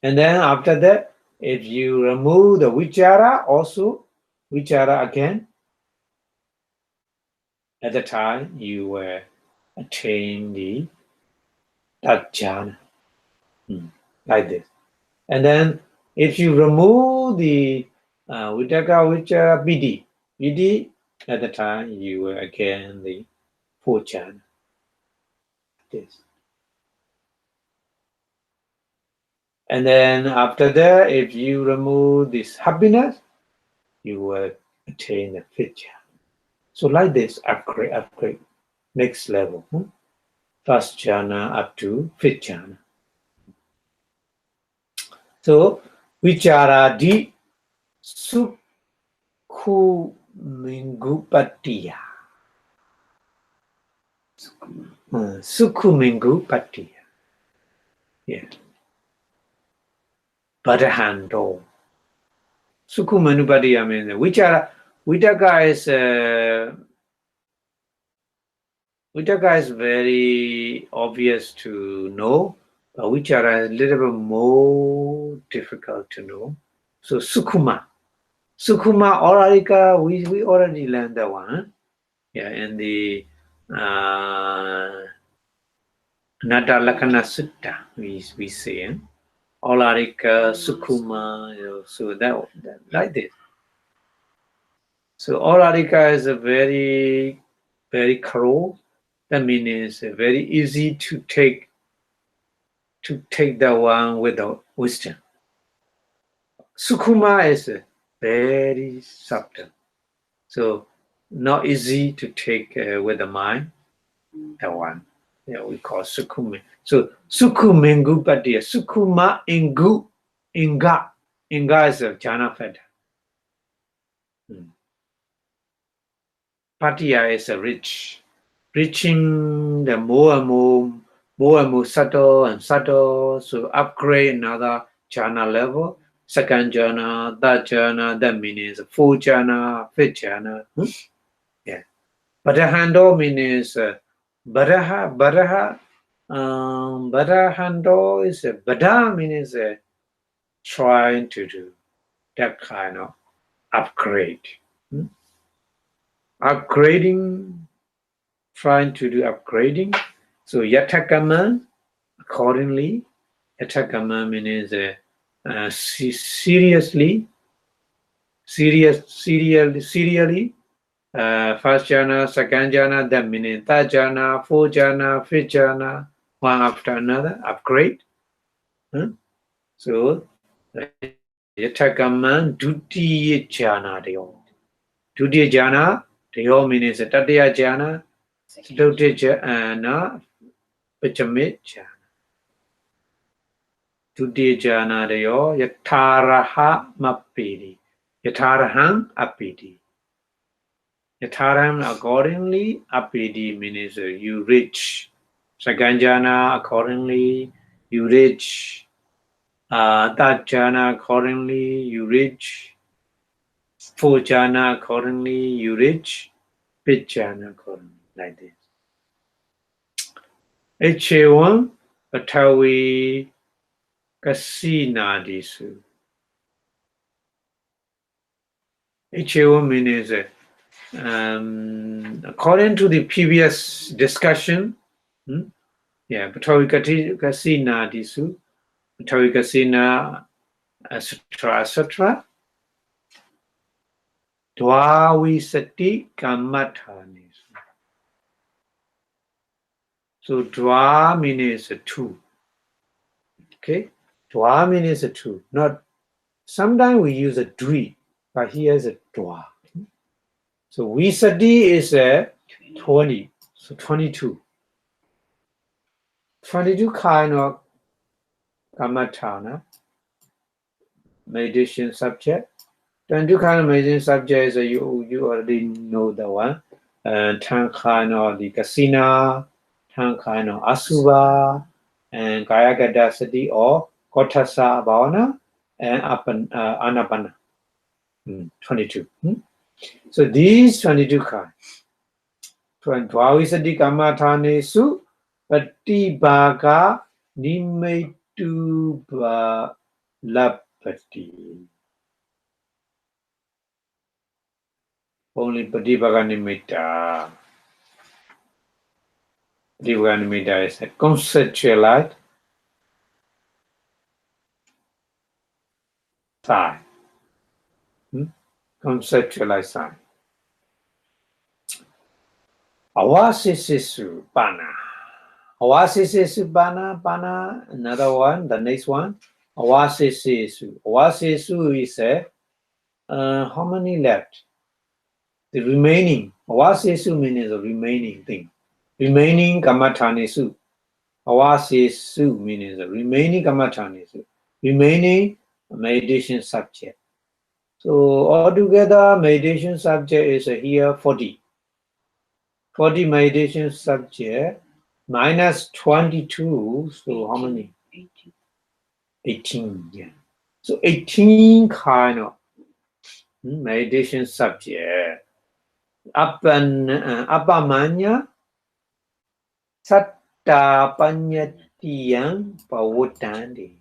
And then after that, if you remove the Vichara also, Vichara again, at the time you will attain the that jhana. Like this. And then if you remove the Vitaka, Vichara, Piti, at the time you will again the fourth jhana. This. And then after that, if you remove this happiness, you will attain the fifth jhana. So like this, upgrade, next level. First jhana up to fifth jhana. So vichara di sukhumingupatiya. Sukhumingupatiya. Yeah. Badahando. Sukhumingupatiya means Vitaka is very obvious to know, but which are a little bit more difficult to know. So Sukhuma Orarika, we already learned that one. Yeah, in the Anatta Lakkhana Sutta, we say Orarika, Sukhuma, so that like this. So Orarika is a very close. That means it's very easy to take the one without wisdom. Sukhuma is very subtle, so not easy to take with the mind. That one, yeah, we call sukhuma. So sukhumingupatiya, sukhuma inga is a jhana factor. Patiya is a reaching the more and more subtle and subtle. So upgrade another jhana level. Second jhana, third jhana, that means fourth jhana, fifth jhana. Yeah. But the handle means Baraha, Barahando is a Bada means trying to do that kind of upgrade. Upgrading, trying to do upgrading. So Yatakama, accordingly, Yatakama means serially, first jhana, second jhana, then meaning third jhana, fourth jhana, fifth jhana, one after another, upgrade. So, Yatakaman Dutiya jhana deyo. Dutiya jhana deyo means Tatiya jhana, Dutiya jhana, Pachamit jhana. Dutiya jhana deyo, Yataraha mapidi. Yataraham apidi. Yatharam accordingly, apidi means you reach. Saganjana accordingly, you reach. Tajana accordingly, you reach. Fujana accordingly, you reach. Pijana accordingly, like this. H1, Patawi Kasina Disu. H1 means according to the previous discussion, Patawi Kasina Disu, Patawi Kasina, etc., etc. Dwavi Sati Kamathani. So Dwa means two. Okay? Dwa means two. Not sometimes we use a dwi, but here is a dwa. So Visati is a 20. So 22. 22 kind of Kamathana, meditation subject. 22 kind of meditation subject is you already know the one. And 10 kind of the Kasina, 10 kind of Asuva, and Kayakadasati or Kotasa Bhavana, and Anapana. 22. So these 22 kinds. Dvavisati Kamathanesu Patibaga Nimetu Lapati. Only Patibaga Nimitta. Patibaga Nimitta is a conceptualized sign. Conceptualized sign. Awasisisu Bana. Awasisisu Bana, another one, the next one. Awasisisu. Awasisu is how many left? The remaining. Awasisu means the remaining thing. Remaining Kamathanisu. Awasisu means the remaining Kamathanisu. Remaining meditation subject. So altogether meditation subject is here 40. 40 meditation subject minus 22. So how many? 18. Yeah. So 18 kind of meditation subject. Appamanya Satta Panyatiyang Pawutandi.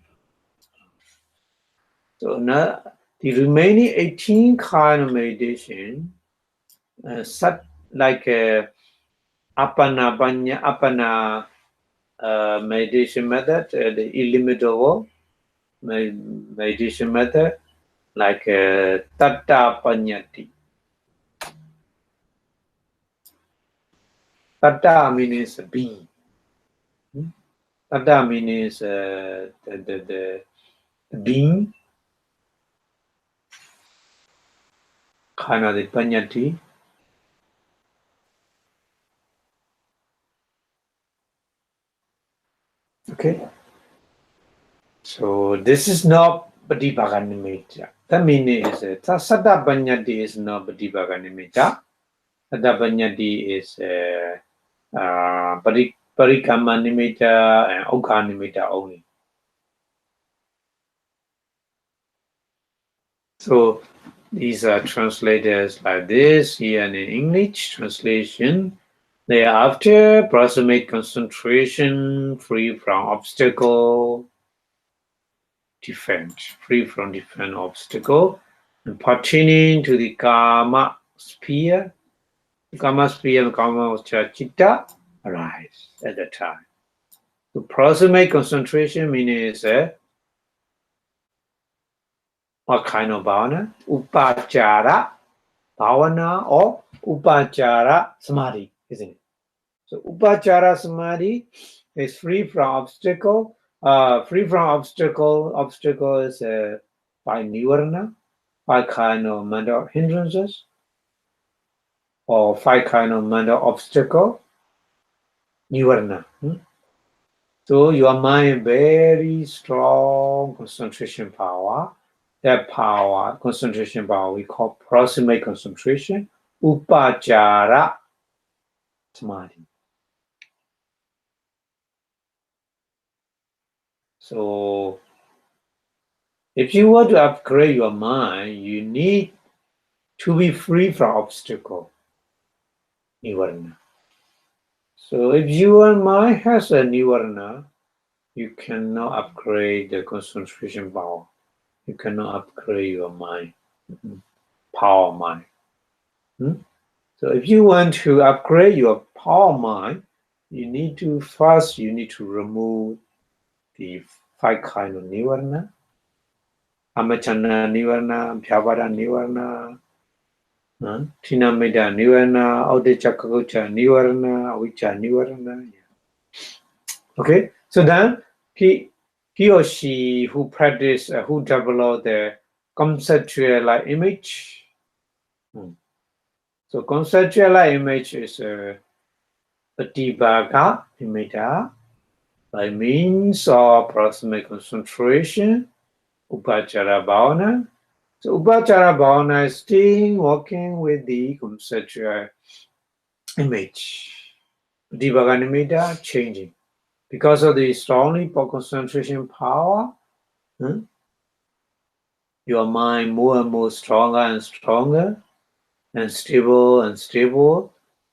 So now the remaining 18 kind of meditation, like Appana meditation method, the illimitable meditation method, like Tatta Panyati. Tatta means being. Tatta means the being. Kind of the Panyati. Okay. So this is not Patipaganimita. That means Satta Panyati is not Patipaganimita. Satta Panyati is Parikamanimita and Okanimita only. So these are translated like this here in English translation. Thereafter, proximate concentration, free from obstacle, free from different obstacle, and pertaining to the karma sphere. The karma sphere and karma chitta arise at that time. So proximate concentration means what kind of bhavana? Upachara bhavana or upachara samadhi, isn't it? So upachara samadhi is free from obstacle. Free from obstacle. Obstacle is by nivarana, 5 kind of mental hindrances, or 5 kind of mental obstacle. Nivarana. So your mind very strong concentration power. That power, concentration power, we call proximate concentration, upachara samadhi. So if you want to upgrade your mind, you need to be free from obstacle, nivarana. So if your mind has a nivarana, you cannot upgrade the concentration power. You cannot upgrade your mind, power mind. So if you want to upgrade your power mind, you need to remove the 5 kind of nivarana, amachana nivarana, bhyavara nivarana, Tinamida nivarana, Audechakagocha nivarana, Avicha nivarana. Okay, so then he or she who practice, who develop the conceptual image. So conceptual image is Patibaga imita by means of proximate concentration, upachara bhavana. So upachara bhavana is staying, working with the conceptual image. Patibaga imita changing. Because of the strongly concentration power, your mind more and more stronger and stronger, and stable,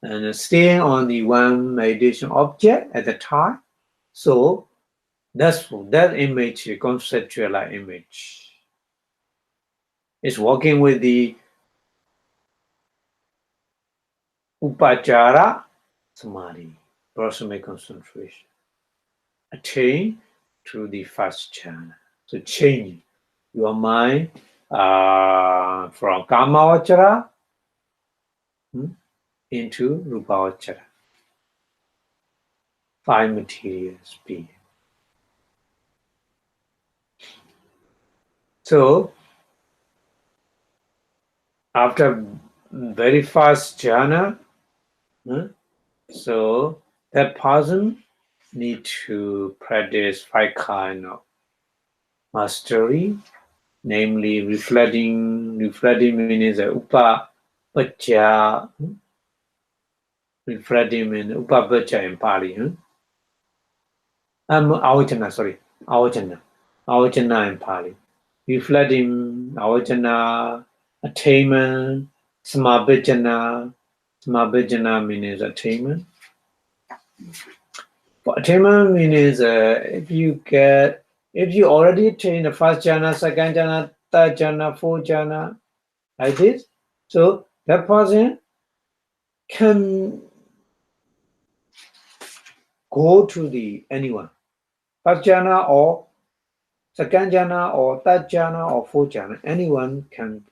and staying on the one meditation object at the time. So that image, conceptual image, is working with the upachara samadhi, proximate concentration, attain to the first jhana. So changing your mind from kamavachara into rupavachara, 5 materials being. So after very fast jhana, so that person need to practice 5 kind of mastery, namely reflecting means upapaccha, reflecting means upapaccha in Pali. Avachana in Pali. Reflecting, avachana, attainment, samabhijana means attainment. For attainment means if you already attain the first jhana, second jhana, third jhana, fourth jhana, like this, so that person can go to the anyone, first jhana or second jhana or third jhana or fourth jhana, anyone can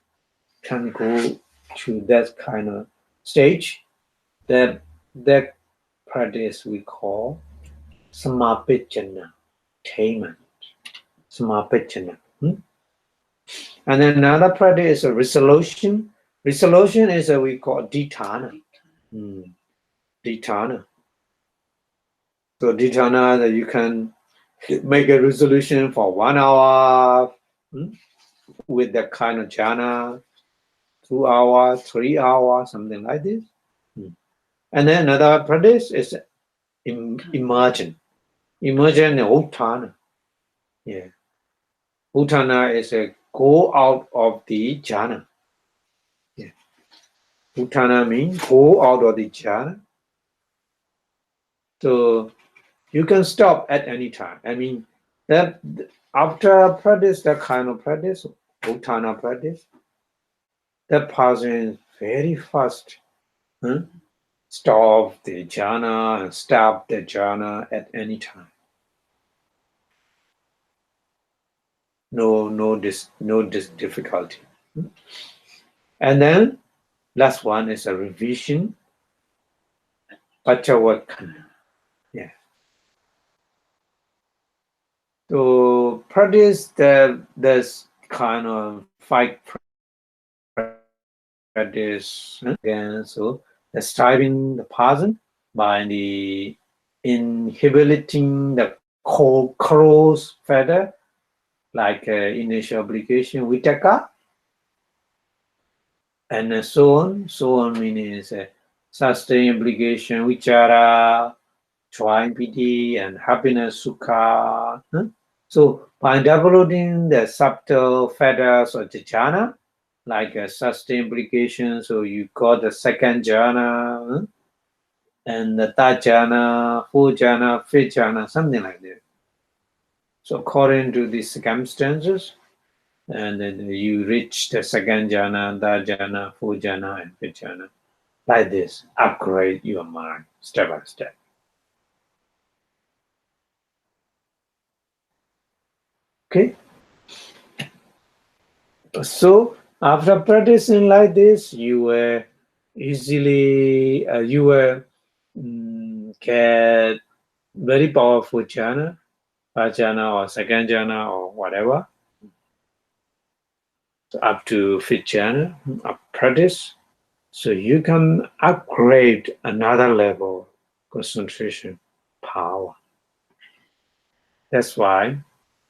go to that kind of stage. That practice we call samapijana, attainment, samapijana. And then another practice is a resolution. Resolution is we call dhyana. Dhyana. So dhyana, that you can make a resolution for 1 hour with that kind of jhana, 2 hours, 3 hours, something like this. And then another practice is immersion. Immersion in uttana. Yeah. Uttana is a go out of the jhana. Yeah. Uttana means go out of the jhana. So you can stop at any time. I mean, that after practice, that kind of practice, Uttana practice, that person is very fast. Stop the jhana and stop the jhana at any time. No difficulty. And then last one is a revision. Pachavakkana. Yeah. So practice this kind of fight practice again. So the striving the person by the inhibiting the cross feather, like initial obligation, vitaka, and so on. So on means sustained obligation, vichara, joy, pity, and happiness, sukha. So by developing the subtle feathers of the jhana, like a sustained obligation, so you got the second jhana, and the third jhana, fourth jhana, fifth jhana, something like that. So according to the circumstances, and then you reach the second jhana, third jhana, fourth jhana, and fifth jhana. Like this, upgrade your mind step by step. Okay. So after practicing like this, you will easily get very powerful jhana, first jhana or second jhana or whatever, so up to fifth jhana of practice. So you can upgrade another level concentration power. That's why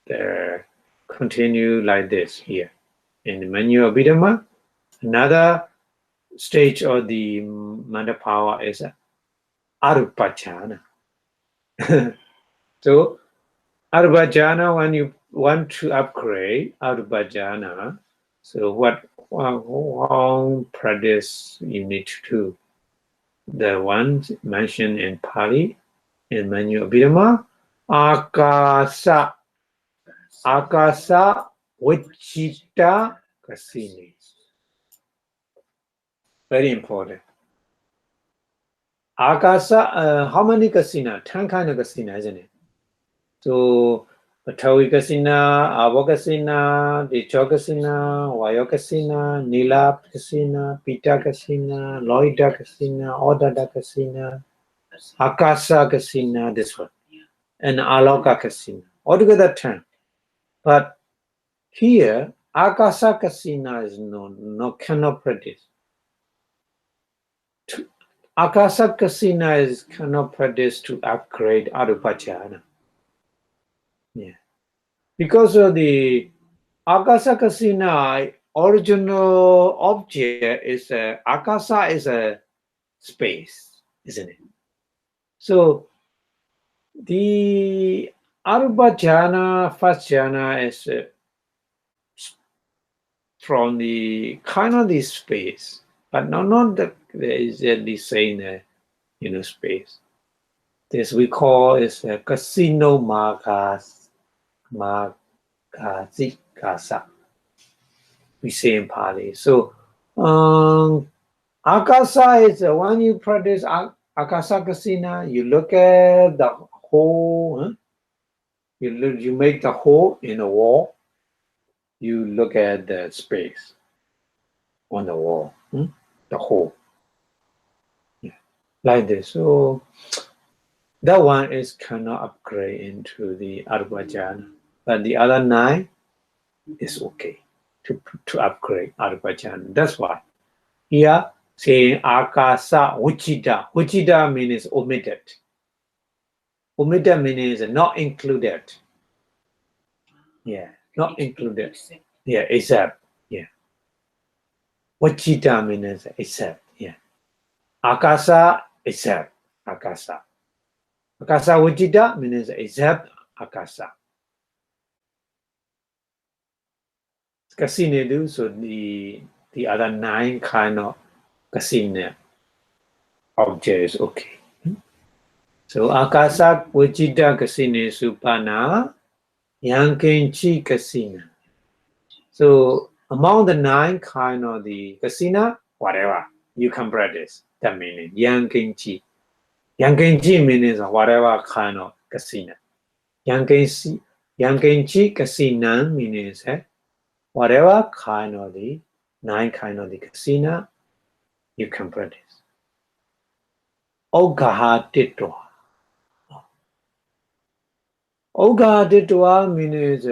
they continue like this here. In the menu of Abhidhamma, another stage of the mental power is arupajhana. So arupajhana, when you want to upgrade arupajhana, so what practice you need to do? The ones mentioned in Pali, in menu Abhidhamma, akasa vachita kasini. Very important. Akasa, how many kasina? 10 kind of kasina, isn't it? So, Patawi kasina, Ava kasina, Dicho kasina, Vayo kasina, Nila kasina, Pita kasina, Loida kasina, Odada kasina, Akasa kasina, this one, and Aloka kasina. Altogether 10. But here, Akasa kasina is cannot practice. Akasa kasina is cannot practice to upgrade arupajhana. Yeah. Because of the Akasa kasina original object is Akasa is a space, isn't it? So the arupajhana, first jhana is from the kind of this space, but not that there is the same space. This we call is a casino magazikasa. We say in Pali. So akasa is when you practice akasa kasina, you look at the hole. You make the hole in the wall. You look at the space on the wall, the hole. Yeah. Like this. So that one is cannot upgrade into the arupajhana, but the other 9 is okay to upgrade arupajhana. That's why here saying akasa uchita. Uchita means omitted. Omitted means not included. Yeah, not included. Yeah, except. Yeah. Uchita means except. Yeah. Akasa except akasa. Akasa uchita means except akasa. Casino, so the other 9 kind of casino object is okay. So akasa vijita kasine supana yankinchi kasina. So among the 9 kind of the kasina, whatever you can practice. That meaning yankinchi. Yankinchi means whatever kind of kasina. Yankinchi kasina means whatever kind of the 9 kind of the kasina you can practice. Ogaha titwa. Ogaha titwa means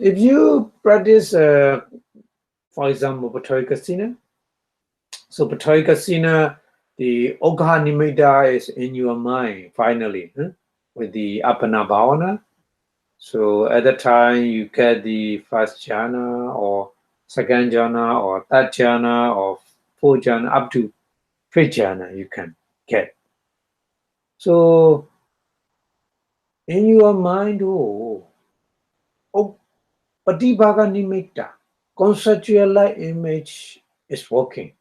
if you practice, for example, Patoy Kasina. So Patoy Kasina, the Ogaha Nimitta is in your mind finally with the Apana Bhavana. So at the time you get the first jhana or second jhana or third jhana or fourth jhana up to fifth jhana you can get. So in your mind, Patibhaga Nimitta, conceptual image is working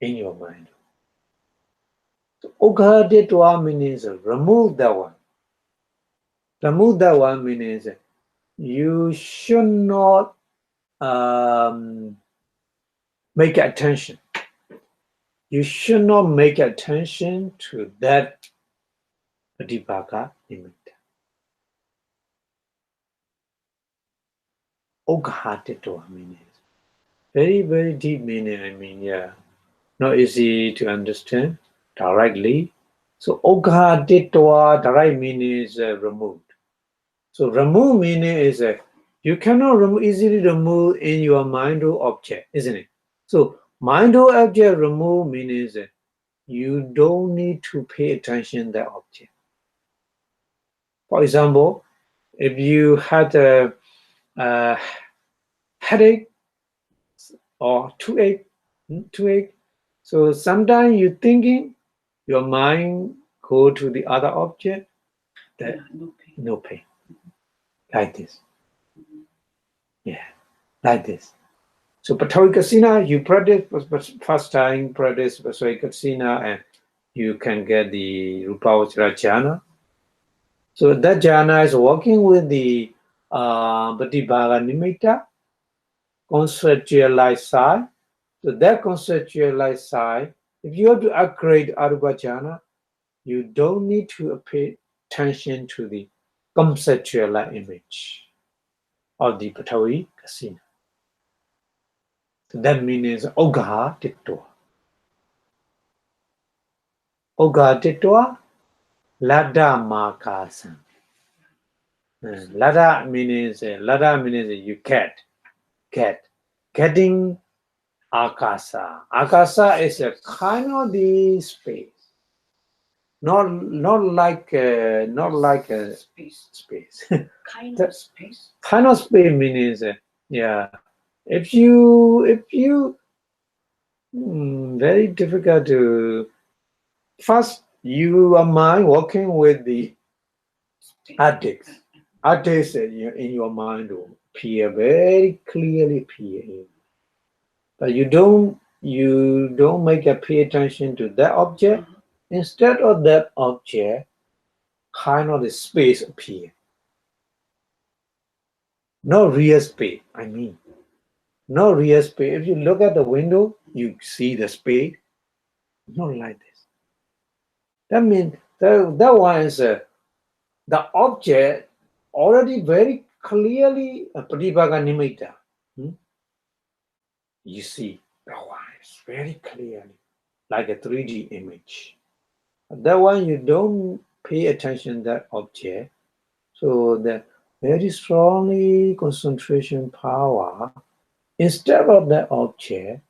in your mind. So, Oghaditwa means remove that one. Remove that one means you should not make attention. You should not make attention to that Patibhaga Nimitta. Oghaditwa means very, very deep meaning. Not easy to understand directly. So Oghaditwa direct meaning is removed. So remove meaning is you cannot easily remove in your mind or object, isn't it? So mind or object remove means you don't need to pay attention to that object. For example, if you had a headache or toothache, so sometimes you thinking your mind go to the other object, that no pain. Like this. Yeah, like this. So Patoy Kasina, you practice first time, practice Patoy Kasina, and you can get the Rupavachara jhana. So that jhana is working with the Patibhaga Nimitta, conceptualized side. So that conceptualized side, if you have to upgrade Arupa jhana, you don't need to pay attention to the conceptual image of the Patavi Kasina. So that means Ogaha Titwa. Ogaha Titwa, Lada Makasan. Lada means you getting Akasa. Akasa is a kind of the space. Not like a space. Kind of space. Kind of space means if you very difficult to first your mind working with the addicts in your mind will appear very clearly appear, but you don't make a pay attention to that object. Instead of that object, kind of the space appear. No real space, I mean. No real space. If you look at the window, you see the space. Not like this. That means that one is the object already very clearly a Patibhaga Nimitta. You see that one is very clearly like a 3D image. That one you don't pay attention to that object. So the very strongly concentration power, instead of that object,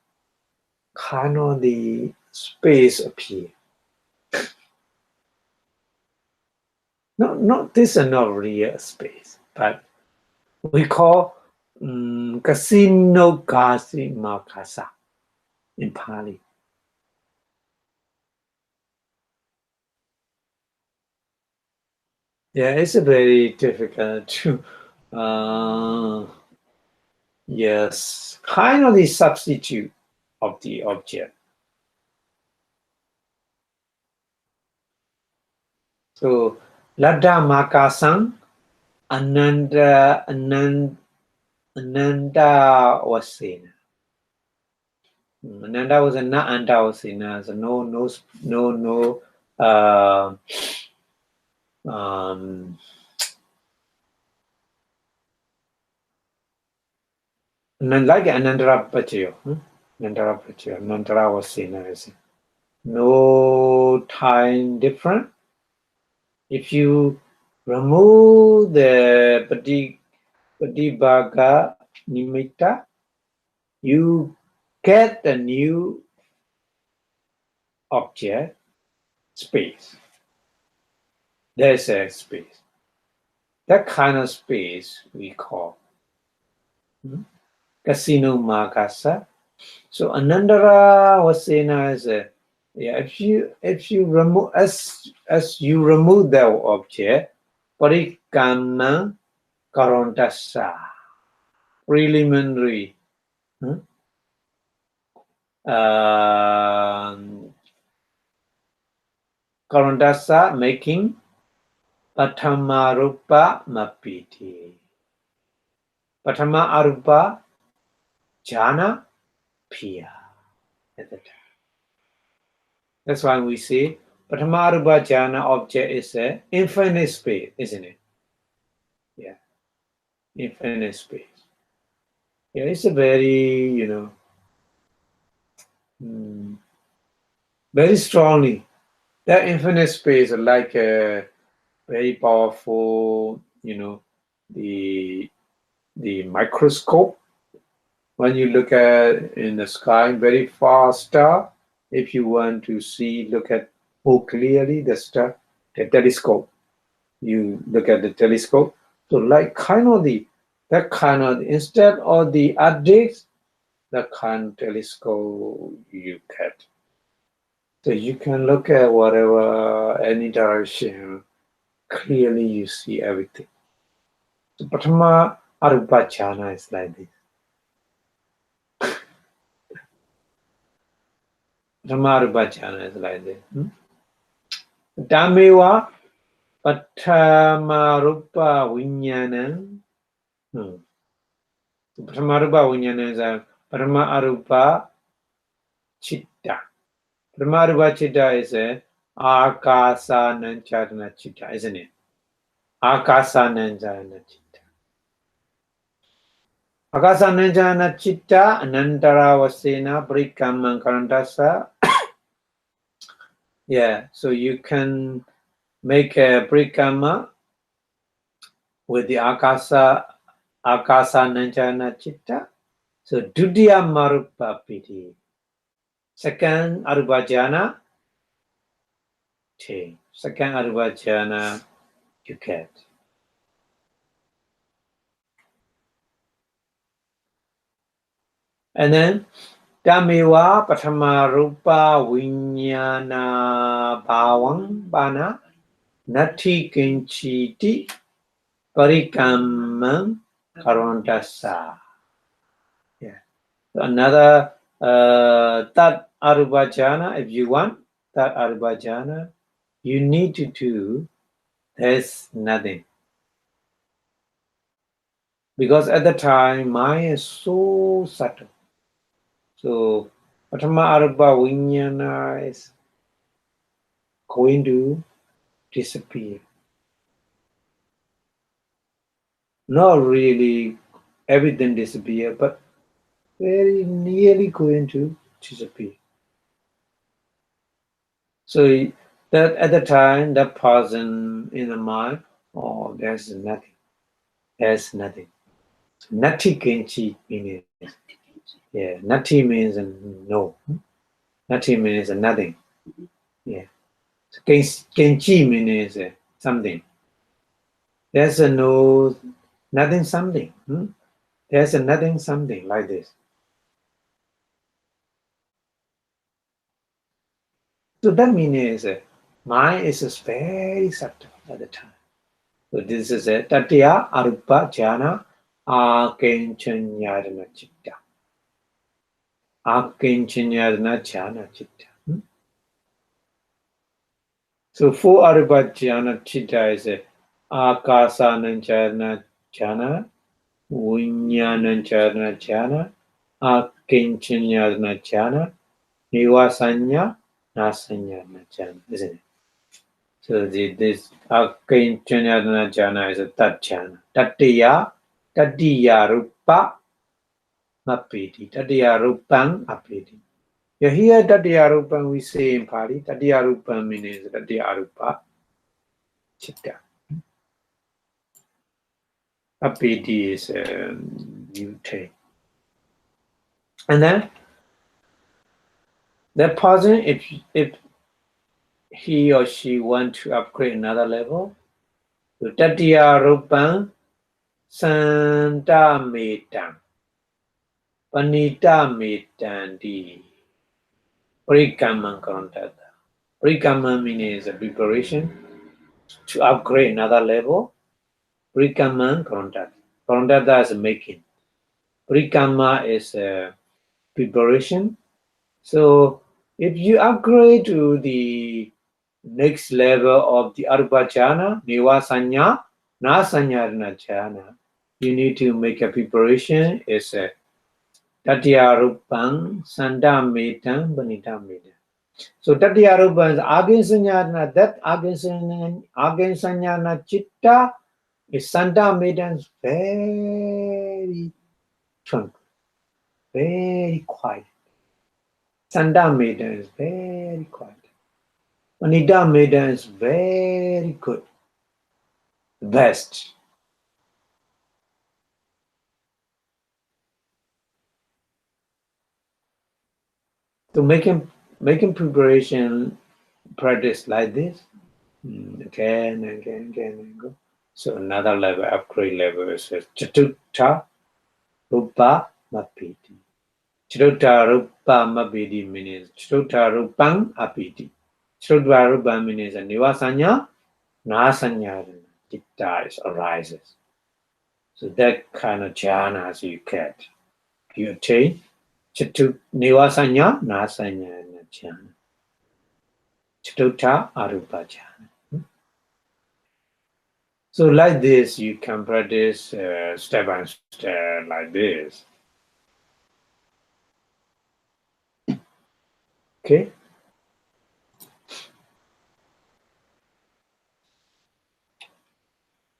kind of the space appear. This is not real space, but we call casino gasi makasa in Pali. Yeah, it's very difficult to yes, kind of the substitute of the object. So Ladda Makasang Ananda Wasena. Ananda was a not Anta Wasena. So no like Anandra Pachayo. Anandra Pachayo. Anandra Wasena is no time different. If you remove the Patibhaga Nimitta, you get a new object, space. There's a space. That kind of space we call Casino Makasa. So Anandara Vasena is a if you remove as you remove that object, Parikama Karondasa, preliminary Karondasa making Patama Rupa Mapiti. Patama Arupa Jana Pia at the time. That's why we say Patama Arupa Jana object is an infinite space, isn't it? Yeah. Infinite space. Yeah, it's a very, very strongly. That infinite space is like a very powerful, the microscope. When you look at in the sky, very far star, if you want to look at more clearly the star, the telescope, you look at the telescope. So like instead of the objects, that kind of telescope you get. So you can look at whatever, any direction, clearly you see everything. So Pratama Arupa Jhana is like this. Brahmarubhajana is like this. Dhamewa Patamarupa Vinyana. Patamarupa Vinyana is a Paramarupa Chitta. Paramarupa Chitta is a Akasa Nancharana Chitta, isn't it? Akasa Nancharana Chitta. Akasa Nancharana Chitta, Anantara Vasena, Prikaman Karandasa. Yeah, so you can make a Prikama with the Akasa Nanjana Chitta. So Dudya Marupa Piti. Second Arubhajana, second Arubhajana you get. And then Damiwa Patamarupa Vinyana Bhavang Bana Nati Kinchiti Parikamam Karondasa. Yeah. Another that Arubhajana, if you want that Arubhajana, you need to do there's nothing. Because at the time, mind is so subtle. So, Patama Arubha Vinyana is going to disappear. Not really everything disappear, but very nearly going to disappear. So that at the time, that person in the mind, oh, there's nothing. There's nothing. So, Nati Kenchi means, yeah, Nati means no. Nati means nothing. Yeah. So, Kenchi means something. There's a no, nothing something. There's a nothing something like this. So that means mind is very subtle at the time. So this is a Tatya Arupa Jhana Akenchanyarana Chitta. Akenchanyarana Jhana Chitta. So 4 Arupa Jhana Chitta is a Akasananjana Jhana, Vinyananjana Jhana, Akinchanyana Jhana, Nivasanya, Nasanyana Jhana, isn't it? So this Akinchanyana Jhana is a Tat Jhana. Tatiya Rupa Mapiti, Tatiya Rupang Apiti. You hear Tatiya Rupang we say in Pali, Tatiya Rupang means Tatiya Rupa Chitta. Apiti is you take. And then that person, if he or she want to upgrade another level, so Tatiya Rupang Santa Metam Panita Metandi Prikaman Karantata. Prikama means a preparation to upgrade another level. Prikaman Karantata. Karantata is making. Prikama is a preparation. So if you upgrade to the next level of the Arupachana, Nivasanya, Nasanyarana Jhana, you need to make a preparation. It's a Tatyarupang, Sandametam, Banitamita. So Tatyarupang is Agansanyana, that Agansanyana Chitta is Sandametam, very tranquil, very quiet. Sandameda is very quiet. Vanidameda is very good. Best. So making preparation practice like this. Again and again and go. So another level, upgrade level is Chatutta Rupa Mapiti. Chatutta Rupa Mapiti means Chatutta Rupang Apiti. Chatutta Rupa means Nivasanya, Nasanya, Chitta arises. So that kind of jhanas you get. You attain Chatu Nivasanya, Nasanya jhana. Chatuta Arupa jhana. So like this, you can practice step by step like this. Okay.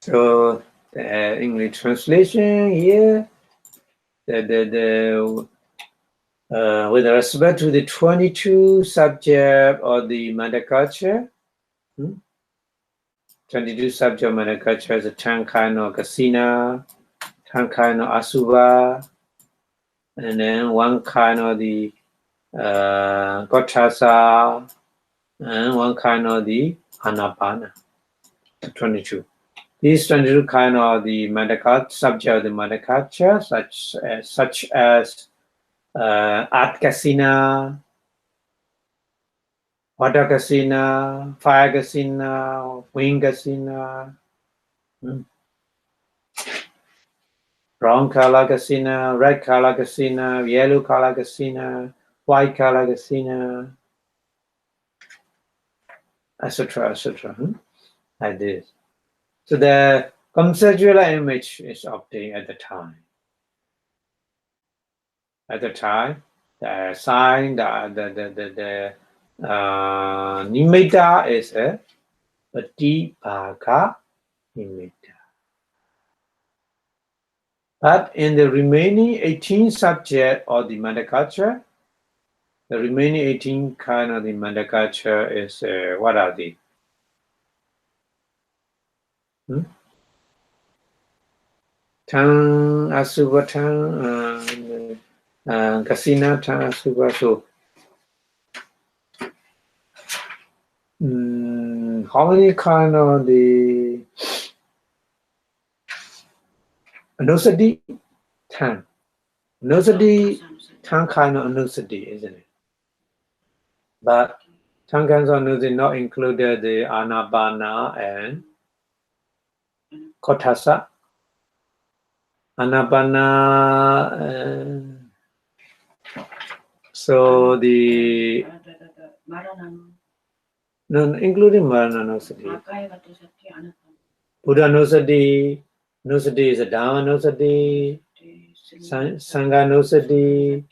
So the English translation here, with respect to the 22 subject of the Manda culture, 22 subject of Manda culture is a 10 kind of kasina, 10 kind of asuva, and then 1 kind of the Gotasa, and 1 kind of the Anapana. 22. These 22 kind of the subject of the Madhakacha, such as Atkasina, Vadakasina, Firegasina, Wingasina, brown color casina, red color casina, yellow color casina, white color casina, etc., etc. Like this. So the conceptual image is obtained at the time. At the time, the sign, the nimitta is a patipaka nimitta. But in the remaining 18 subjects of the Mandakacha, the remaining 18 kind of the Mandakacha is what are they? Tang Asuva Tang Kasina Tang Asuva. So how many kind of the Anusadi? 10. Anusadi, 10 kind of Anusadi, isn't it? But 10 kinds of Anusadi not included the Anabana and Kotasa. Anabana, so the No, including Marananosati. Buddha Nosati, Nosati is a Dhamma Nosati, Sangha Nosati,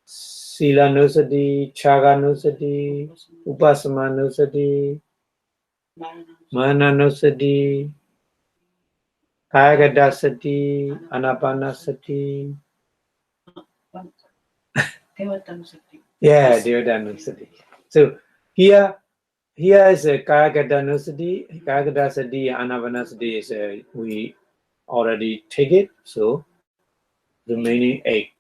Sila Nosati, Chaga Nosati, Upasama Nosati, Mana Nosati, Kayagada Sati, Anapana Sati. Yeah, Devadanusati. So here is a Kayagadanusati, Kayagadasati, Anapanasati is we already take it. So remaining 8.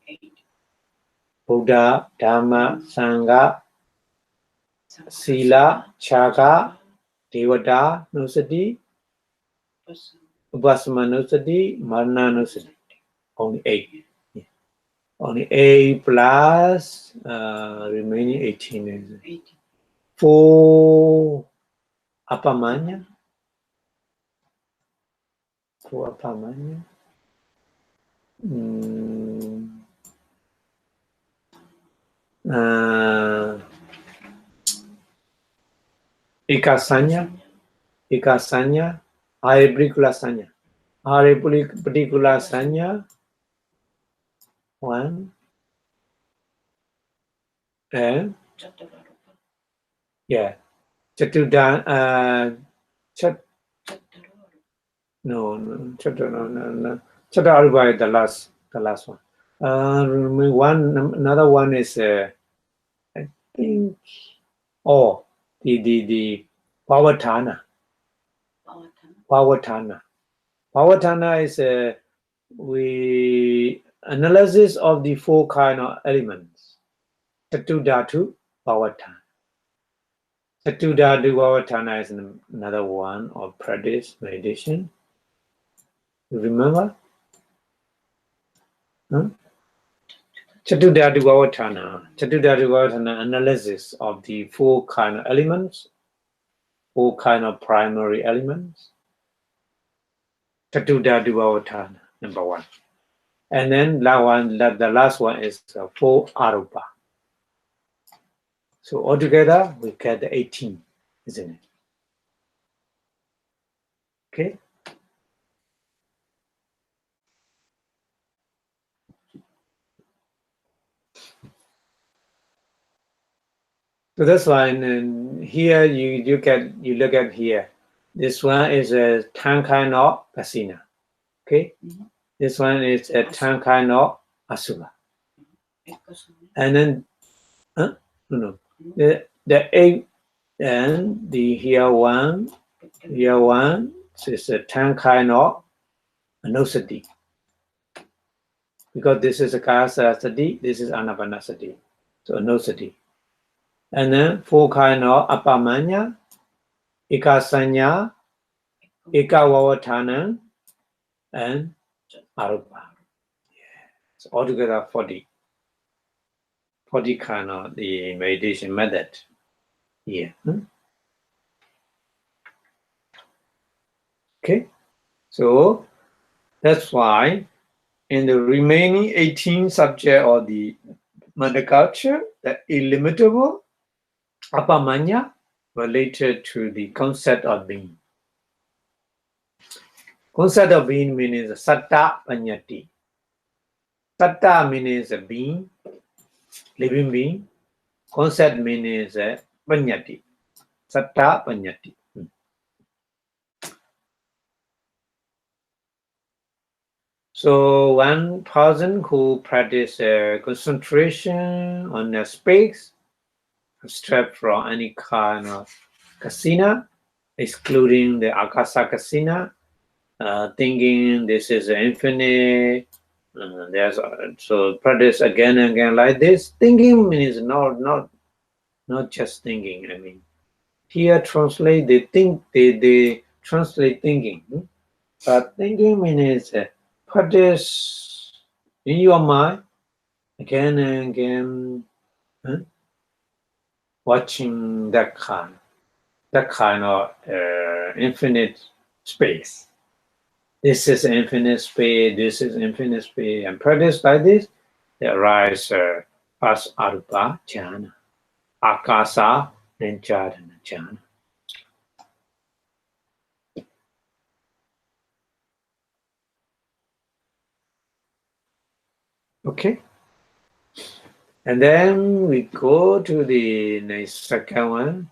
Buddha, Dhamma, Sangha, Sila, Chaga, Devada Nusati, Upasama Nusati, Marana Nusati. Only 8. Yeah. Only 8 plus remaining 18 is 4 Apamanya. 4 Apamanya. Ikasanya, Areprikulasanya. Areprikulasanya, 1, and yeah, Chatudan, no, Chataruba is the last one. Another one is, I think, the Pavadhana. Pavadhana is we analysis of the 4 kind of elements. Chatudhatu Pavadhana. Chatudhatu Pavadhana is another one of practice meditation. You remember? Chatudhatu Pavadhana analysis of the 4 kind of elements, 4 kind of primary elements. Chatudhatu Pavadhana, number 1. And then the last one is 4 arupa. So altogether we get 18, isn't it? Okay. So that's why here you look at here. This one is a Tankai no Kasina. Okay. This one is a Tankai no Asura. And then the 8 and the here one is a Tankai no Anusati. Because this is a Kasa Sati, this is Anapana Sati. So Anusati. And then 4 kind of Apamanya, Ikasanya, Ikawawatana, and Arupa. So altogether 40. 40 kind of the meditation method here. Okay, so that's why in the remaining 18 subject of the mother culture, the illimitable Apamanya related to the concept of being. Concept of being means satta panyati. Satta means a being, living being. Concept means panyati. Satta panyati. So one person who practice concentration on a space, abstract from any kind of kasina, excluding the akasa kasina, thinking this is infinite. So practice again and again like this. Thinking means not just thinking. I mean, here translate they think they translate thinking, but thinking means practice in your mind again and again, watching that kind of infinite space. This is infinite space, this is infinite space, and practice like this, there arise as arupa jhana, akasa, and jhana jhana. Okay. And then we go to the next second one.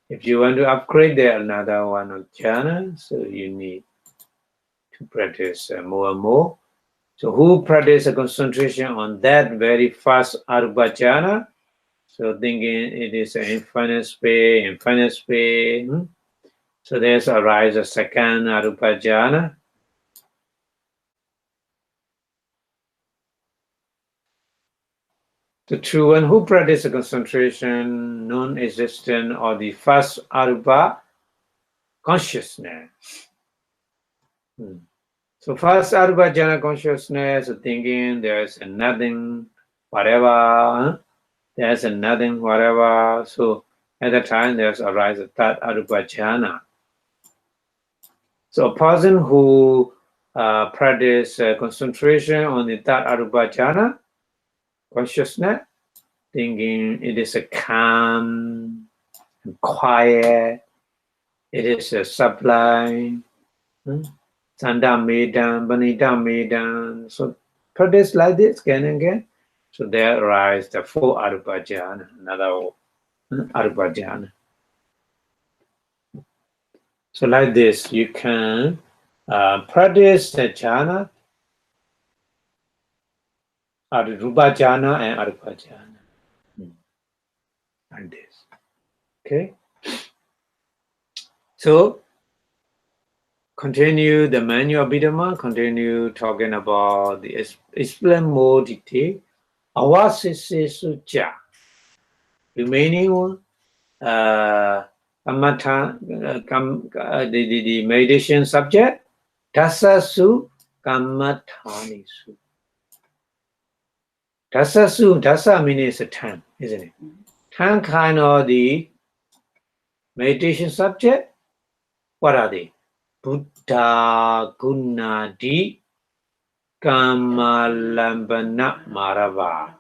If you want to upgrade there another one of jhana, so you need to practice more and more. So who practice a concentration on that very first arupa jhana? So thinking it is an infinite space. So there's arise a second arupa jhana. The true one who practice a concentration non-existent or the first arupa consciousness. So first arupa jhana consciousness, thinking there's a nothing, whatever. There's a nothing, whatever. So at that time there's arise a third arupa jhana. So a person who practice concentration on the third arupa jhana consciousness, thinking it is a calm, quiet, it is a sublime. Sanda Medan, Banita Medan. So practice like this again and again. So there arise the four arupa jhana, another arupa jhana. So like this, you can practice the jhana, rupa jhana and arupa jhana. Like this. Okay. So continue the manual Abhidhamma, continue talking about the explain more detail. Awasisesucha. Remaining one, the meditation subject, Dasasu Kammatanisu. Dasasu, Dasa means a 10, isn't it? 10 kind of the meditation subject. What are they? Buddha Gunadi Kamalambana Marava.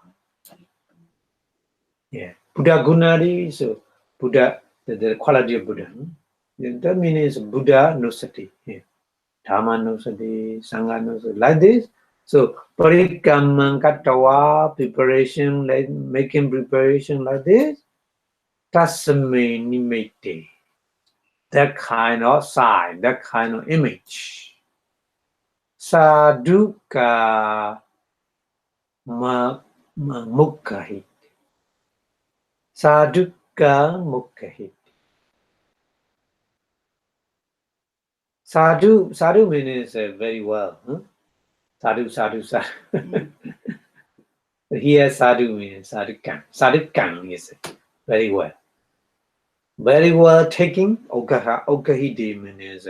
Yeah. Buddha Gunadi, so Buddha, the quality of Buddha. That means Buddha no sati. Yeah. Dhamma no sati, Sangha no sati. Like this. So Parikamman Katawa, preparation, like making preparation like this. Tasme Nimete. That kind of sign, that kind of image. Saduka Mukkahit. Saduka Mukkahit. Sadhu means very well. Huh? Sadhu. Here sadhu means sadhukan. Sadhukan is very well. Very well taking. Okahiti means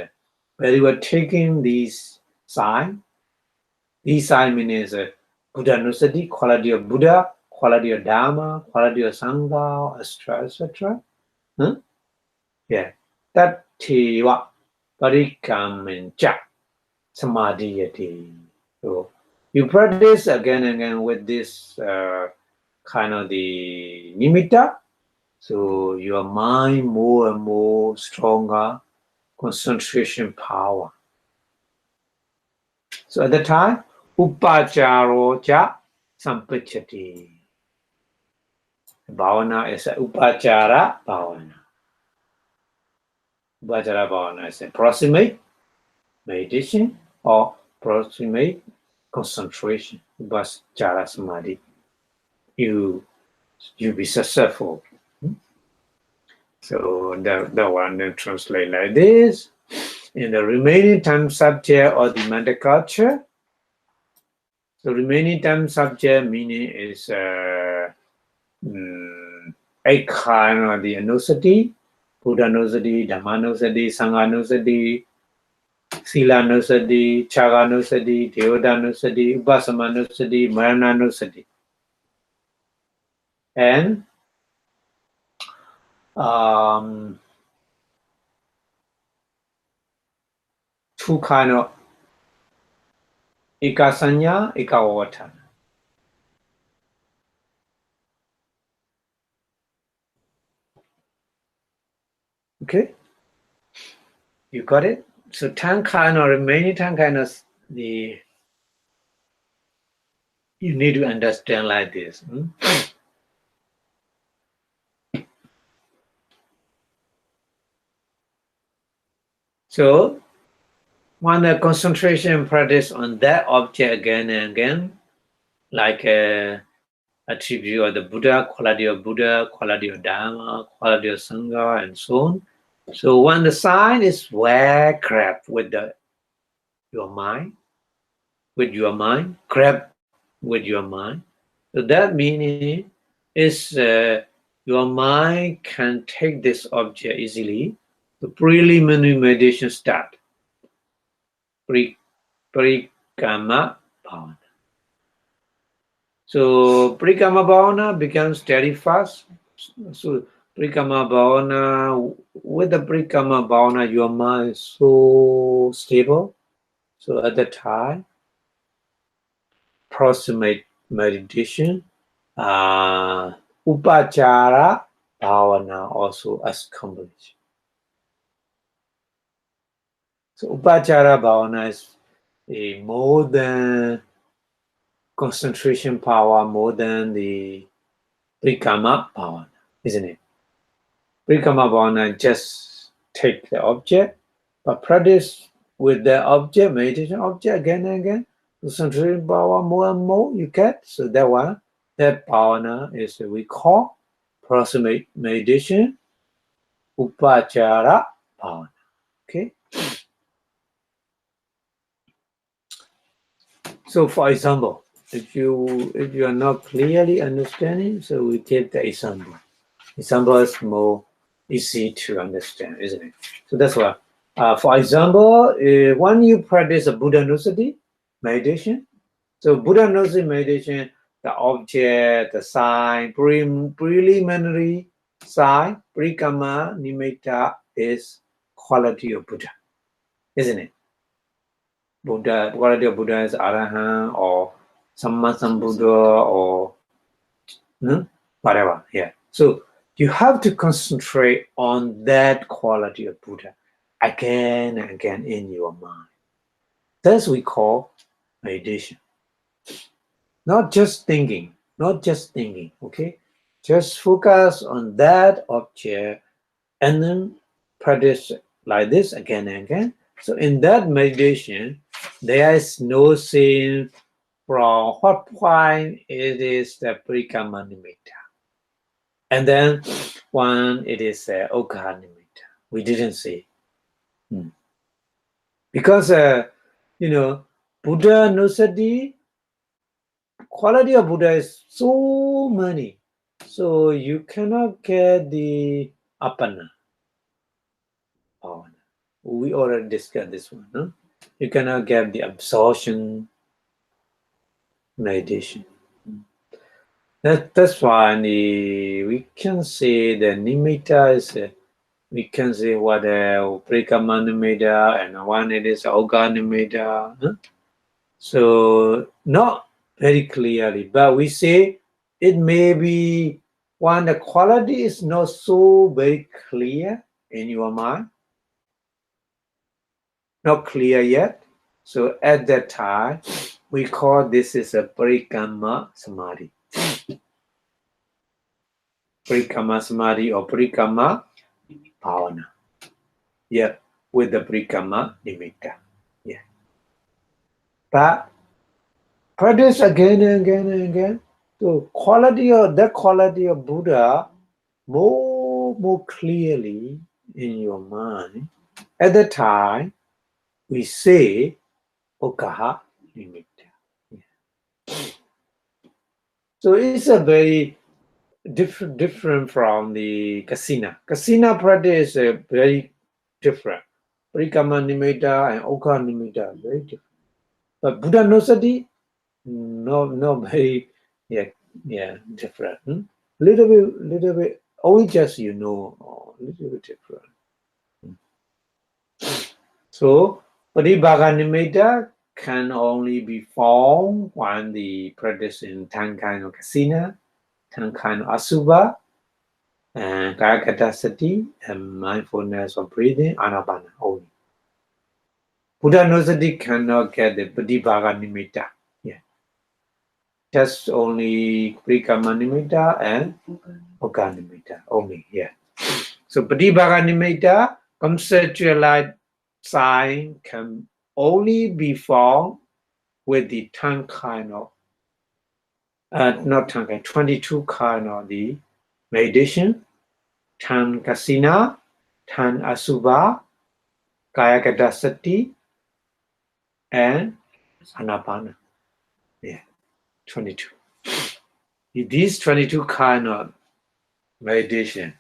very well taking these signs. These signs means Buddha Nusati, quality of Buddha, quality of Dharma, quality of Sangha, etc. Huh? Yeah. That Tiva Parikamancha Samadhiyati. So you practice again and again with this kind of the nimitta. So your mind more and more stronger, concentration power. So at the time, upacharo cha sampachati. Bhavana is a upachara bhavana. Upachara bhavana is a proximate meditation or proximate concentration. Upachara samadhi. You be successful. So the one then translate like this. In the remaining time subject or the mental culture. The remaining time subject meaning is a kind of the anusati, Buddha nusati, Dhamma nusati, Sangha nusati, Sila nusati, Chaga nusati, Deoda nusati, Upasama nusati, Marana nusati. And two kind of ikasanya, ikawatana. Okay, you got it. So 10 kind of remaining 10 kind of the You need to understand like this. So, when the concentration practice on that object again and again, like attribute of the Buddha, quality of Dharma, quality of Sangha, and so on. So when the sign is well grabbed with your mind, grab with your mind. So that meaning is your mind can take this object easily. The preliminary meditation start. Parikama bhavana. So parikama bhavana becomes very fast. So parikama bhavana, with the parikama bhavana, your mind is so stable. So at the time, proximate meditation, upachara bhavana also accomplished. So upachara bhavana is a more than concentration power, more than the parikama bhavana, isn't it? Parikama bhavana just take the object, but practice with the object, meditation object again and again, concentration power more and more you get. So that one, that bhavana is we call proximate meditation, upachara bhavana. Okay. So for example, if you are not clearly understanding, so we take the example. Example is more easy to understand, isn't it? So that's why. For example, when you practice a Buddha-nusati meditation, so Buddha-nusati meditation, the object, the sign, preliminary sign, parikama nimitta is quality of Buddha, isn't it? Buddha, quality of Buddha is Arahant or Sammasambuddha or whatever. Yeah. So you have to concentrate on that quality of Buddha again and again in your mind. That's we call meditation. Not just thinking, okay? Just focus on that object and then practice like this again and again. So in that meditation, there is no saying from what point it is the parikama nimitta. And then when it is okha nimitta, we didn't say. Because, Buddha nusati, quality of Buddha is so many. So you cannot get the apana. We already discussed this one. No? You cannot get the absorption meditation. That's why we can say the nimitta is, we can say what parikama nimitta and one it is okha nimitta. Huh? So not very clearly, but we say it may be when the quality is not so very clear in your mind, not clear yet. So at that time, we call this is a parikama samadhi. Parikama samadhi or parikama bhavana. Yeah, with the parikama nimitta. Yeah. But practice again and again and again. So quality of Buddha more clearly in your mind. At the time, we say okaha nimitta. Yeah. So it's a very different from the kasina. Kasina practice is very different. Parikama nimitta and okha nimitta very different. But Buddha nusati, no very different. Little bit, only just a little bit different. So Paribhaga nimitta can only be formed when the practice in 10 kind of kasina, 10 kind of asubha, and kayakata sati, and mindfulness of breathing, anapana only. Buddha nusati cannot get the Paribhaga nimitta. Yeah. just only Prikamanimita and Okanimita only here. So Pratibhaganimita, conceptualized sign can only be formed with the 10 kind of, not 10 kind, 22 kind of the meditation, 10 kasina, 10 asubha, kayakadasati, and anapana. Yeah, 22. These 22 kind of meditation.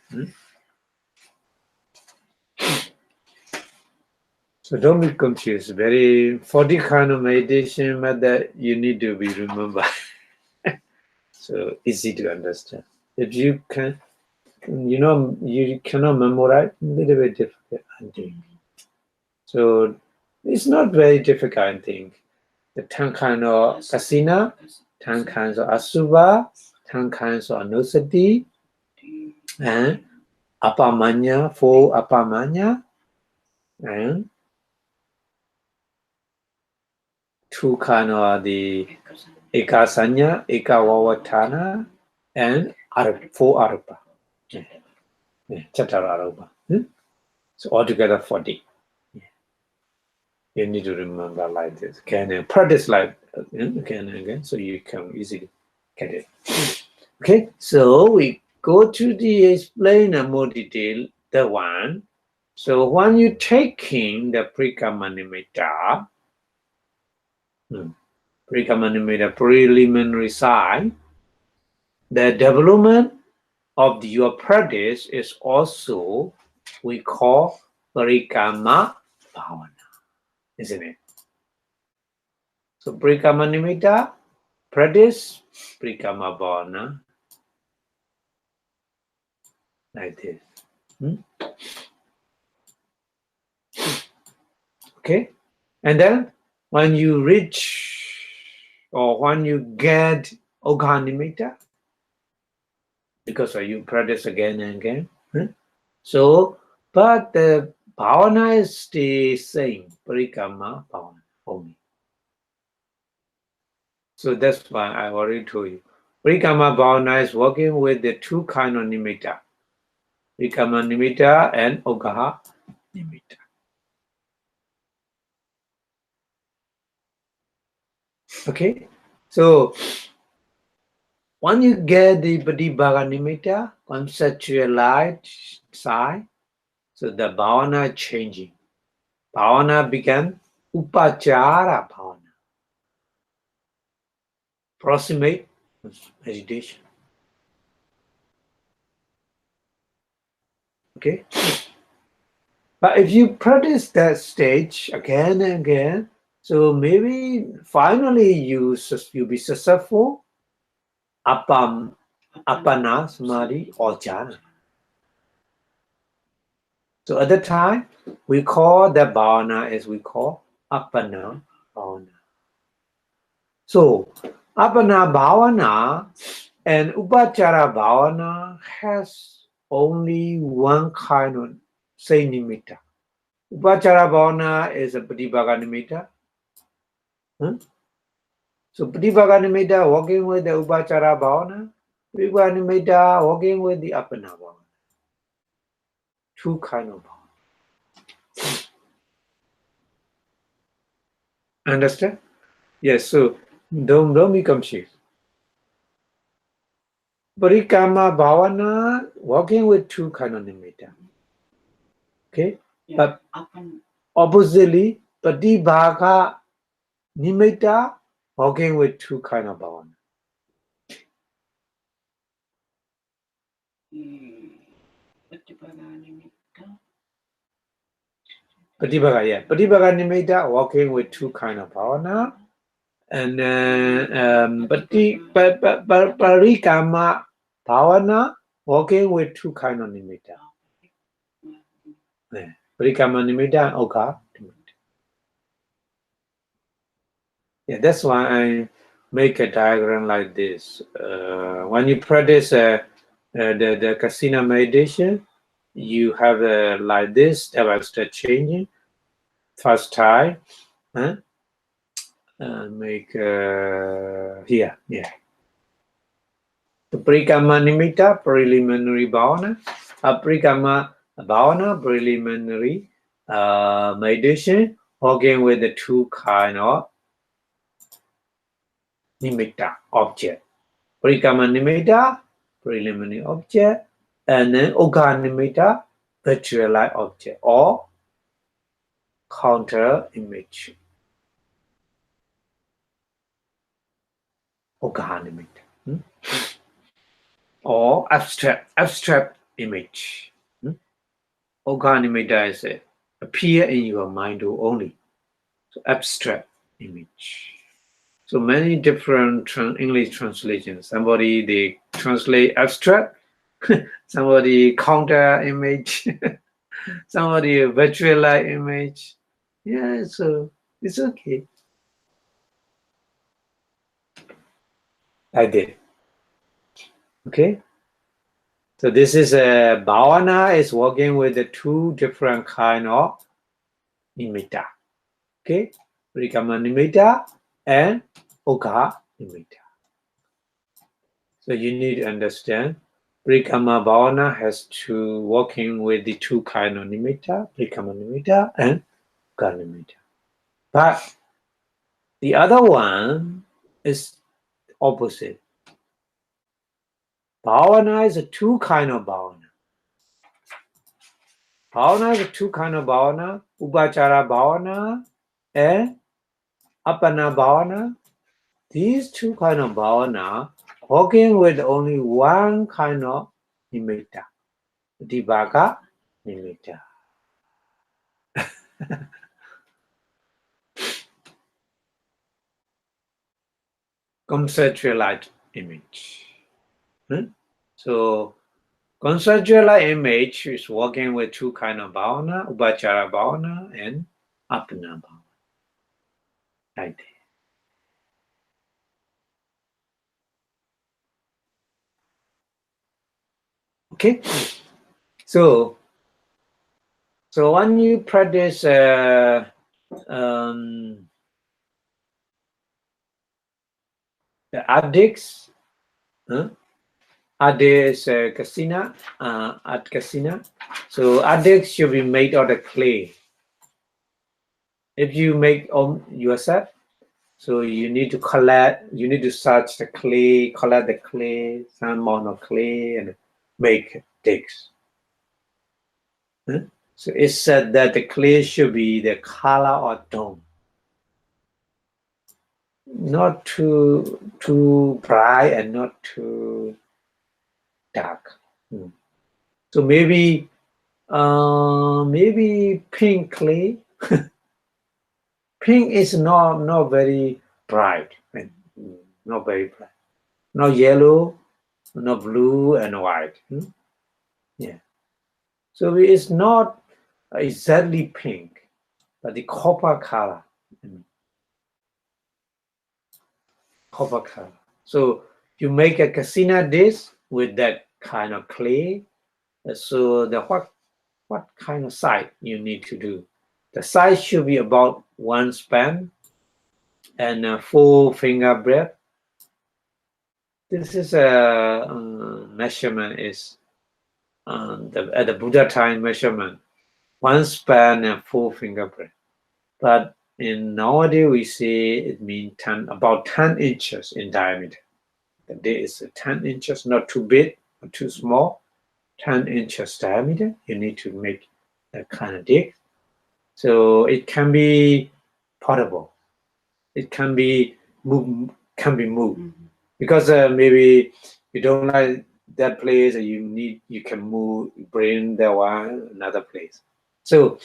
So don't be confused. Very 40 kind of meditation method you need to be remembered. So easy to understand. If you can, you cannot memorize, a little bit difficult, I think. So it's not very difficult, I think. The 10 kind of kasina, 10 kinds of asubha, 10 kinds of anusati, and apamanya, 4 apamanya, and 2 kind of the ekasanya, ekawawatana, and 4 arupa. Chatara arupa. So altogether 40. You need to remember like this. Can practice like again and again, so you can easily get it. Okay, so we go to the explain in more detail the one. So when you taking the Prikamanimita, preliminary sign, the development of your practice is also we call Parikama Bhavana, isn't it? So Prikamanimita, practice Prikama Bhavana like this. Okay, and then when you reach or when you get Okanimita, because you practice again and again. So, but the bhavana is the same, Parikama bhavana only. So that's why I already told you. Parikama bhavana is working with the 2 kind of nimitta, Parikama nimitta and Okaha nimitta. Okay, so when you get the Pratibhaga nimitta, conceptualized side, so the bhavana is changing. Bhavana becomes upachara bhavana. Proximate meditation. Okay, but if you practice that stage again and again, so maybe finally you'll be successful apana samadhi or jhana. So at the time we call that bhavana as we call apana bhavana. So apana bhavana and upachara bhavana has only one kind of say nimitta. Upachara bhavana is a Pratibhaga nimitta. So Pratibhaga nimitta working with the Upachara bhavana, Pratibhaga nimitta working with the Apana bhavana. 2 kind of bhavana. Understand? Yes, so don't be confused. Parikama bhavana working with 2 kind of nimitta. Okay? But oppositely, Pratibhaga nimitta working with 2 kind of bhavana. Pratibhaga nimitta working with 2 kind of bhavana. And then Parikama bhavana working with 2 kind of nimitta. Parikama nimitta and Oka nimitta. Yeah, that's why I make a diagram like this. When you practice the kasina meditation, you have like this step by step changing. First time, make here, yeah. The Parikama Nimitta, preliminary bhavana. Parikama bhavana, preliminary meditation, working with the two kind of nimitta, object. Parikama nimitta, preliminary object, and then Ogha nimitta, visualized object or counter image. Ogha nimitta. Or abstract image. Ogha nimitta is appear in your mind only. So abstract image. So many different English translations. Somebody they translate abstract, somebody counter image, somebody visualize image. Yeah, so it's okay. I did. Okay. So this is a bhavana is working with the two different kind of nimitta. Okay, Parikama nimitta and Ogha nimitta. So you need to understand Parikama bhavana has to working with the two kind of nimitta, Parikama nimitta and Ogha nimitta. But the other one is opposite. Bhavana is a two kind of bhavana. Bhavana is a two kind of bhavana, Upachara bhavana and Appana bhavana. These two kind of bhavana working with only one kind of nimitta, Dibaka nimitta. Conceptualized image. So conceptualized image is working with two kind of bhavana, Upachara bhavana and Appana bhavana. Like that. Okay, so when you practice the addicts, addicts casina, at casina. So addicts should be made out of clay. If you make yourself, so you need to collect. You need to search the clay, collect the clay, some amount of clay, and make dicks. So it's said that the clay should be the color of dawn, not too bright and not too dark. So maybe pink clay. Pink is not very bright, not very bright. Not yellow, not blue and white. Yeah. So it's not exactly pink, but the copper color. Copper color. So you make a casina dish with that kind of clay. So the what kind of size you need to do? The size should be about one span and 4 finger breadth. This is a measurement is at the Buddha time measurement, one span and 4 finger breadth. But in nowadays we say it means about 10 inches in diameter. There is 10 inches, not too big or too small. 10 inches diameter. You need to make that kind of dig. So it can be portable. It can be moved. Because maybe you don't like that place, you can move, bring that one another place. So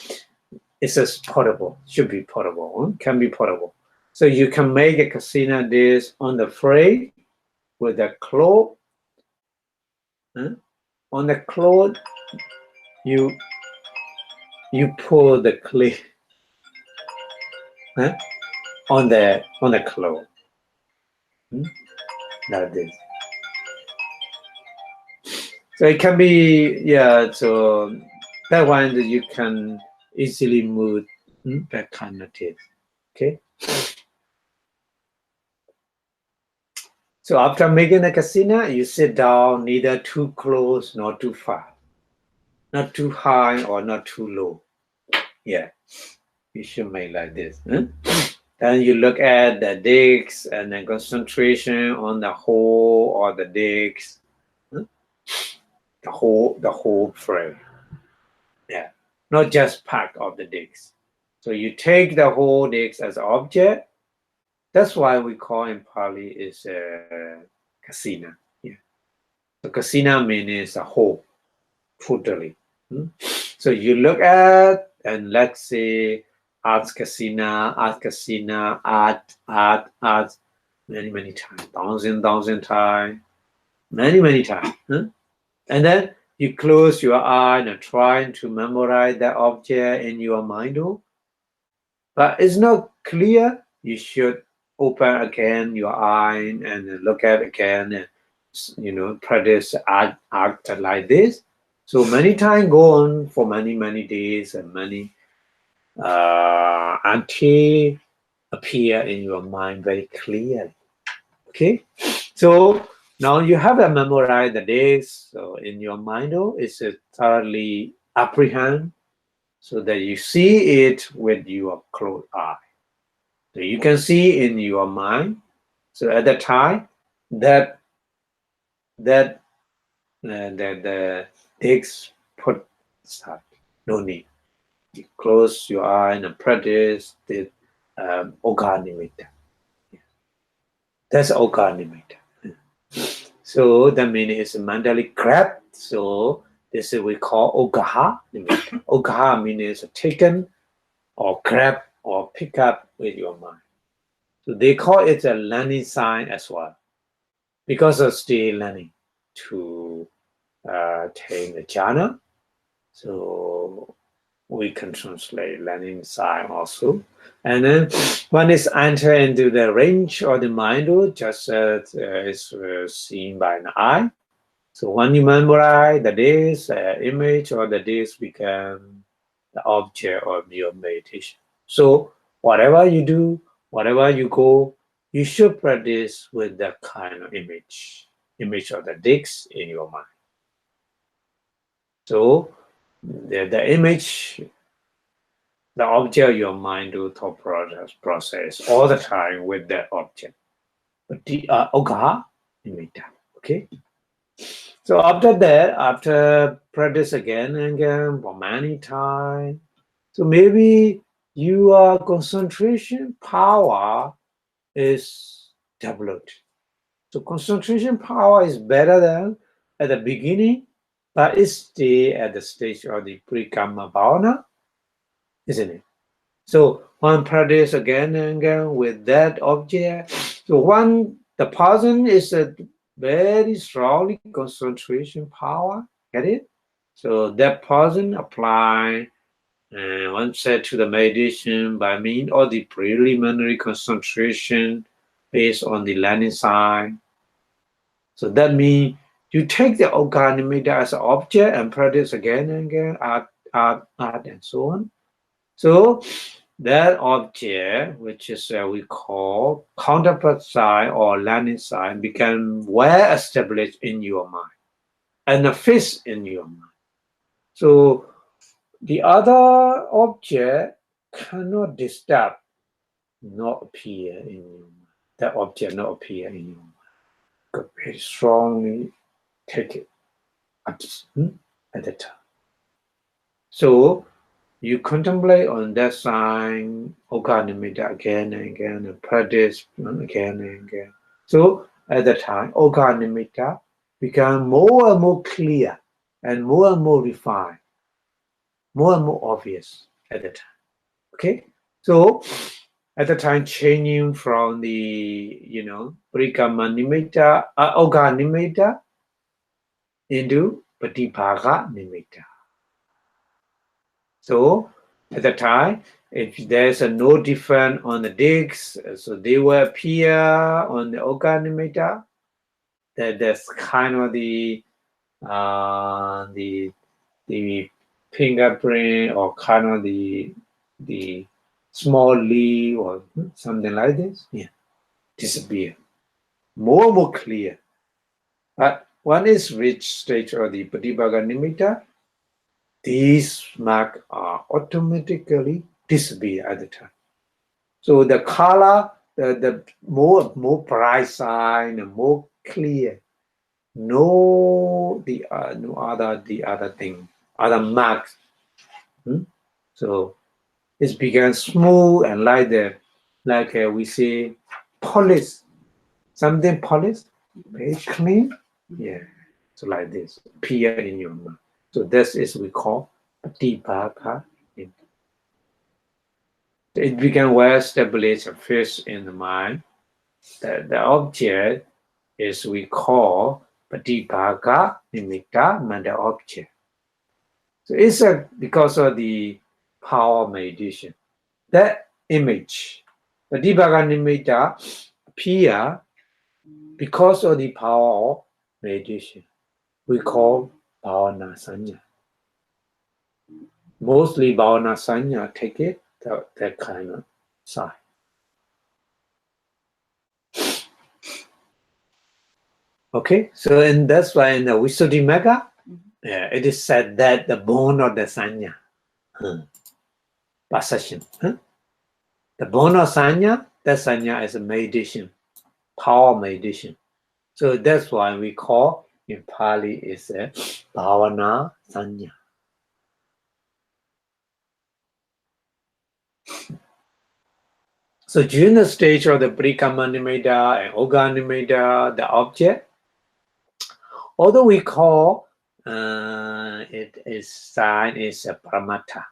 it's just portable. Should be portable. Can be portable. So you can make a casino dish on the fray with a cloth. On the cloth, you pour the clay on the cloth. Like this. So it can be, so that one that you can easily move that kind of thing. Okay. So after making the kasina, you sit down, neither too close nor too far, not too high or not too low. Yeah, you should make like this. Huh? Then you look at the discs and then concentration on the whole or the discs, huh? the whole frame. Yeah, not just part of the discs. So you take the whole disc as an object. That's why we call in Pali is kasina. Yeah, so kasina means a whole, totally. Hmm? So you look at and let's say art casina, art, many times, thousand times, many times. Huh? And then you close your eye and trying to memorize that object in your mind. But it's not clear. You should open again your eye and look at again and practice act like this. So many times go on for many days and many until appear in your mind very clearly. Okay, so now you have to memorize the days. So in your mind, it's thoroughly apprehend so that you see it with your closed eye. So you can see in your mind. So at the time that the takes put start, no need. You close your eye and practice the oganimita. That's oganimita. So that means it's mentally grabbed. So this is we call ogaha. Ogaha means taken or grab or pick up with your mind. So they call it a learning sign as well, because of still learning to take the jhana. So we can translate learning sign also. And then when it's enter into the range of the mind, just as is seen by an eye. So when you memorize the days, image or the days become the object of your meditation. So whatever you do, whatever you go, you should practice with that kind of image of the discs in your mind. So the image, the object your mind do to process all the time with that object. But the oga, okay. So after that, after practice again and again for many times, so maybe your concentration power is developed. So concentration power is better than at the beginning, but it's still at the stage of the pre-karma bhavana, isn't it? So one practice again and again with that object. So the person is a very strongly concentration power. Get it? So that person apply one set to the meditation by means of the preliminary concentration based on the learning side. So that means you take the organimita as an object and practice again and again, art, and so on. So that object, which is we call counterpart sign or learning sign, become well established in your mind and fixed in your mind. So the other object cannot disturb, not appear in your mind. That object not appear in your mind. Could very strongly take it at the time. So you contemplate on that sign, Oganimita again and again, and practice again and again. So at the time, Oganimita become more and more clear and more refined, more and more obvious at the time. Okay? So at the time, changing from the, Prikamanimita, Oganimita into Patibhaga Nimitta. So at the time, if there's no difference on the discs, so they will appear on the organimeter. That's kind of the fingerprint or kind of the small leaf or something like this. Yeah, disappear. more clear. But one is reached stage of the Patibhaga Nimitta, these marks are automatically disappear at the time. So the color, the more bright side, the more clear. No other thing, other marks. So it began smooth and like we say polished, something polished, very clean. Yeah. So like this appear in your mind. So this is we call Patibhaga. It began well established first in the mind. The object is we call Patibhaga Nimitta mental object. So it's because of the power of meditation. That image, Patibhaga Nimitta, appear because of the power of meditation. We call Bhavana Sanya. Mostly Bhavana Sanya take it that kind of side. Okay, so and that's why in the Visuddhimagga, it is said that the bone of the Sanya, possession. The bone of Sanya, that Sanya is a meditation, power meditation. So that's why we call in Pali is a Bhavana Sanya. So during the stage of the Parikama Nimitta and Oga Nimitta, the object, although we call it is sign is a Paramattha.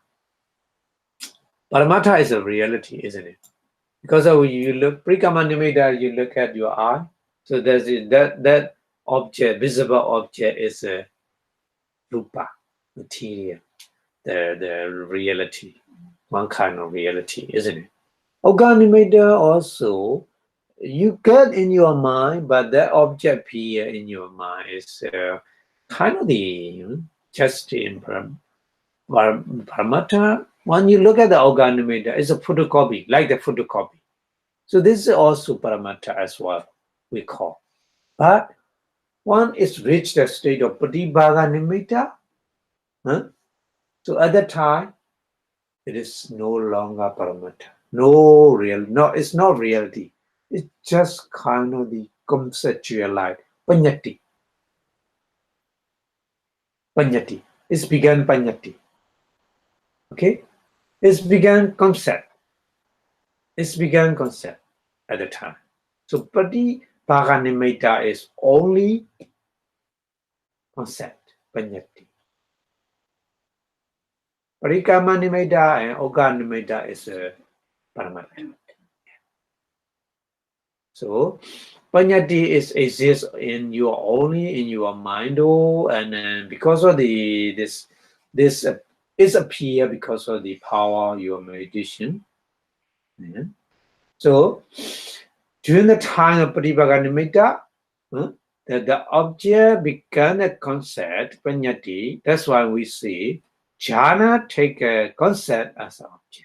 Paramattha is a reality, isn't it? Because you look Parikama Nimitta, you look at your eye. So there's that object, visible object is a rupa, material, the reality, one kind of reality, isn't it? Oganimeda also, you get in your mind, but that object here in your mind is kind of the just in Paramattha. When you look at the Oganimeda, it's a photocopy, like the photocopy. So this is also Paramattha as well, we call. But one is reached the state of Patibhaga Nimitta. So at that time, it is no longer Paramattha. It's not reality. It's just kind of the conceptualized Panyati. Panyati. It's began Panyati. Okay? It's began concept. It's began concept at the time. So Patibhaga Nimitta is only concept, Panyati. Parikama Nimitta and Oga Nimitta is Paramattha. So Panyati exists in your mind, and then because of this is appear because of the power of your meditation. Yeah. So during the time of Patibhaga Nimitta, the object began a concept, Panyati. That's why we see jhana take a concept as an object.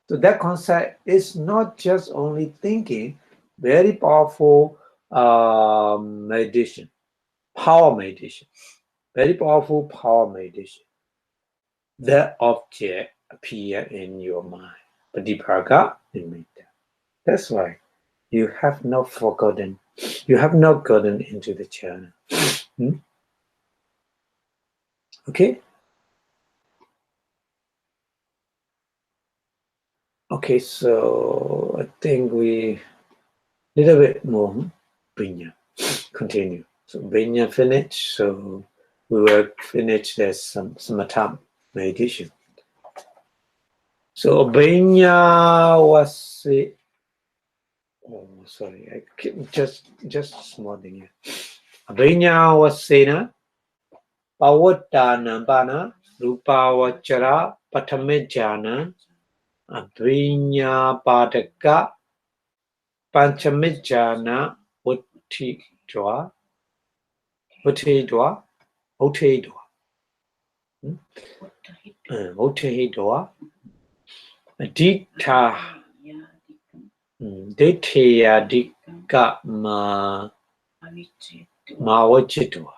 So that concept is not just only thinking, very powerful meditation, power meditation, very powerful power meditation. The object appear in your mind, Patibhaga Nimitta. That's why you have not forgotten, you have not gotten into the jhana. Okay? Okay, so I think we little bit more Brinya. Continue. So Brinya finished, so we will finish this samatha meditation. So Brinya was sorry, just small thing here. Brinya was saying Pavattana Bana Rupavachara Patamejana Abrinya Padaka Panchamejana Uttidwa Uttidwa Adita Ditheya dika ma wachitwa.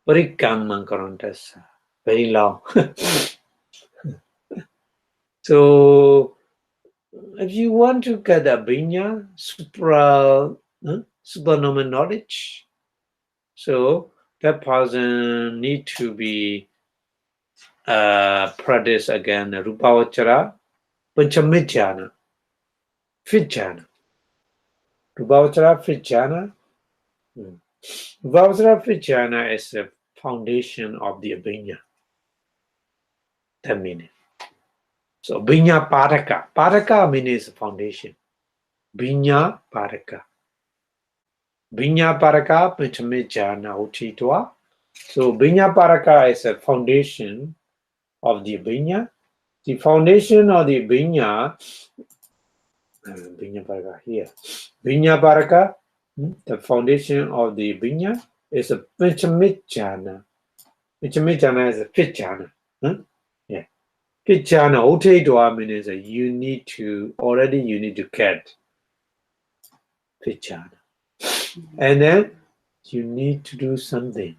Parikamman karantasa. Very long. So if you want to get abhinya, supernormal knowledge, so that person need to be practice again rupavachara, panchamijjhana, fifth jhana. Rupavachara, fifth jhana. Rupavachara, fifth jhana is the foundation of the abhinya. That meaning. So abhinya padaka. Padaka means foundation. Abhinya padaka. Abhinya padaka, panchamijjhana, uchitwa. So abhinya padaka is a foundation of the abhinya. The foundation of the abhinya paraka here. Abhinya paraka, the foundation of the abhinya is a panchamijjhana. Panchamijjhana is a fifth jhana. Yeah. Fifth jhana, utedwa means you need to get fifth jhana. And then you need to do something.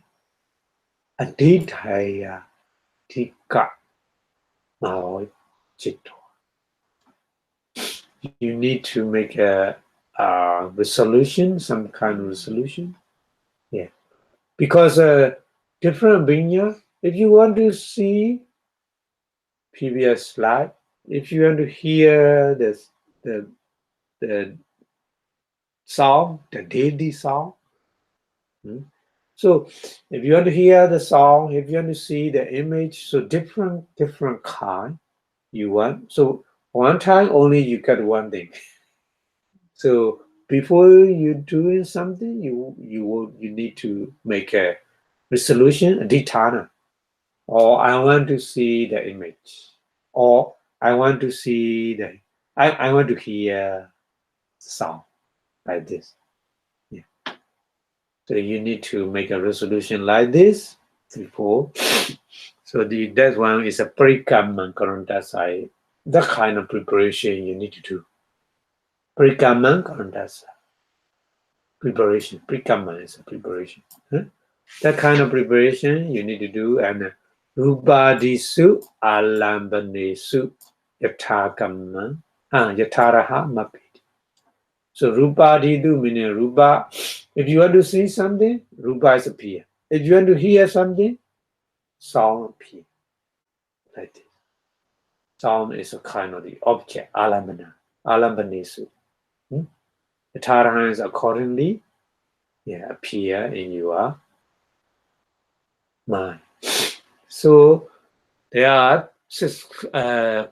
Adhithaya tika chitto. You need to make a resolution, some kind of resolution. Yeah. Because different abhinya, if you want to see previous slide, if you want to hear this, the song, the daily song. So if you want to hear the song, if you want to see the image, so different kind you want. So one time only you get one thing. So before you doing something, you need to make a resolution, a dithana. Or I want to see the image. Or I want to see I want to hear the sound like this. Yeah. So you need to make a resolution like this before. So that one is a parikamman karantasa. That kind of preparation you need to do. Parikamman karantasa. Preparation. Parikamman is a preparation. That kind of preparation you need to do. And rupadisu alambanesu yathakamman yatharaha mapiti. So rupadidu meaning rupa. If you want to see something, rupa is appear. If you want to hear something, sound appear. Like this. Sound is a kind of the object, alambana, alambanesu. Yatharaha is accordingly appear in your mind. So there are the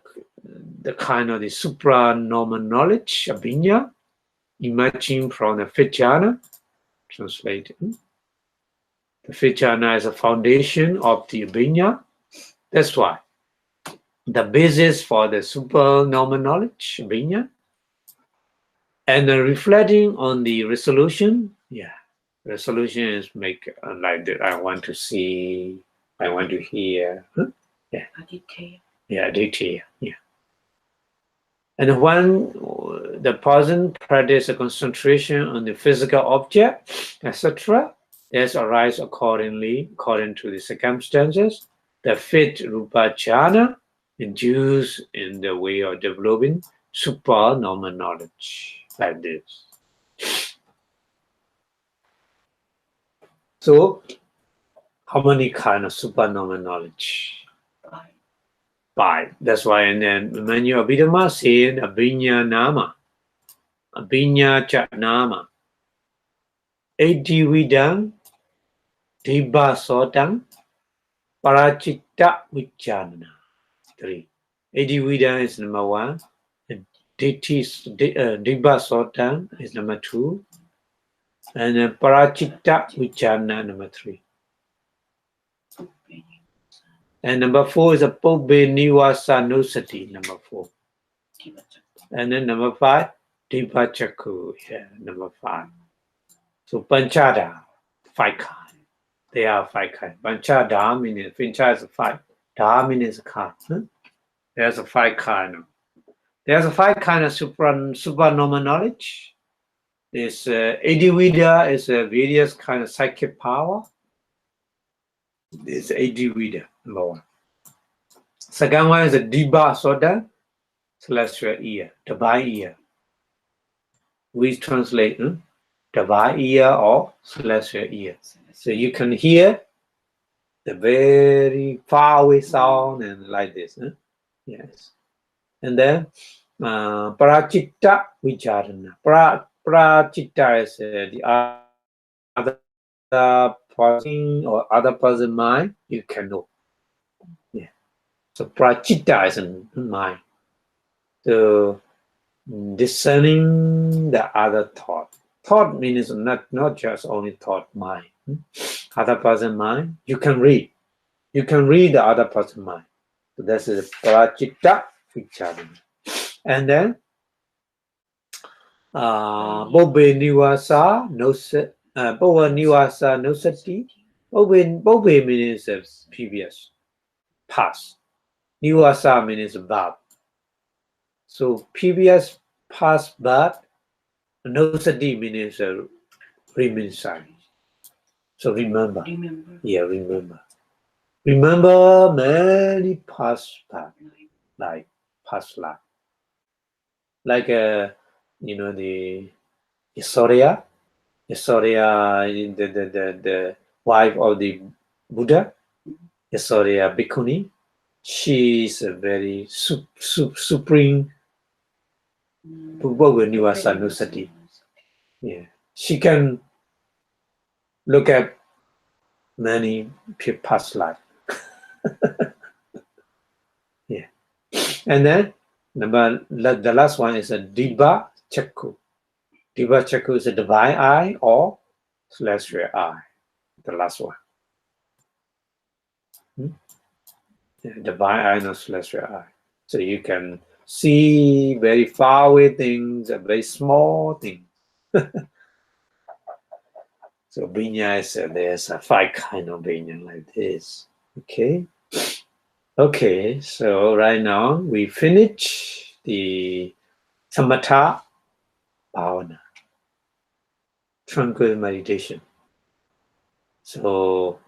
kind of the supranormal knowledge, abhinya, emerging from the fifth jhana. Translated. The fifth jhana is a foundation of the abhinya. That's why the basis for the supernormal knowledge, abhinya, and reflecting on the resolution. Resolution is make like that. I want to see. I want to hear. Adhitya. And when the person practice a concentration on the physical object, etc., there's arise according to the circumstances. The fifth rupa jhana induced in the way of developing supernormal knowledge like this. So, how many kind of supernormal knowledge? 5. That's why, and then when you Abhidhamma saying abhinya nama, abhinya cha nama, Edividam, Dibba sotam, Parachitta vichanana. 3. Edividam is number 1. Dibba sotam is number 2. And then Parachitta vichanana number 3. And number 4 is a Pobbe Nivasa Nusati, number 4. And then number 5, Dipachaku, number 5. So Panchada, 5 kind. They are 5 kind. Panchada means Pancha is a 5. Da means a kind. There's a 5 kind. There's a 5 kind of supernormal knowledge. This Adivida is a various kind of psychic power. This Adivida, number 1. Second one is a Diba Soda, celestial ear, divine ear. We translate divine ear or celestial ear. So you can hear the very far away sound and like this. Yes. And then Prachitta Vicharana. Prachitta is the other person or other person mind, you can know. Yeah. So Prachitta is in mind. So discerning the other thought. Thought means not just only thought mind. Other person mind, you can read. You can read the other person mind. So that's the Prachitta Vicharana. And then Bobe Niwasa no sati. Bobe means previous, past. Niwasa means verb. So previous, past verb. No sati means remain silent. So remember. Yeah, remember. Remember many past verb, like past life. Like the Yasoda, the wife of the Buddha, Yasoda Bhikkhuni. She is a very supreme Nivasa. Yeah, she can look at many past life. Yeah, and then the last one is a Diba Chakku. Diba Chakku is a divine eye or celestial eye. The last one. Yeah, divine eye or celestial eye. So you can see very far away things, very small things. So Binya is there's a 5 kind of Binya like this. Okay, so right now we finish the Samatha Bhavana, tranquil meditation. So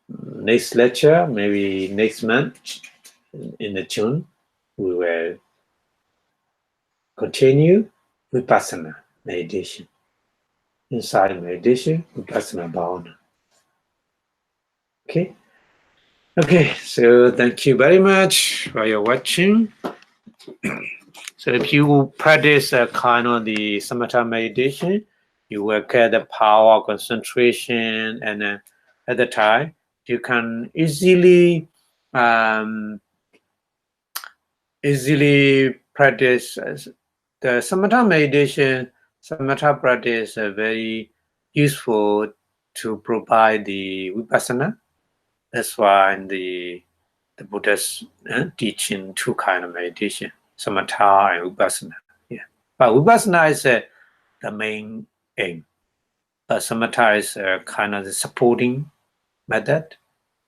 next lecture, maybe next month in the June, we will continue Vipassana meditation. Inside meditation, Vipassana Bhavana. Okay, so thank you very much for your watching. So if you practice kind of the samatha meditation, you will get the power, concentration, and at the time you can easily practice the samatha meditation. Samatha practice are very useful to provide the vipassana. That's why the Buddha's teaching 2 kind of meditation, samatha and vipassana. Yeah, but vipassana is the main aim. But samatha is kind of the supporting method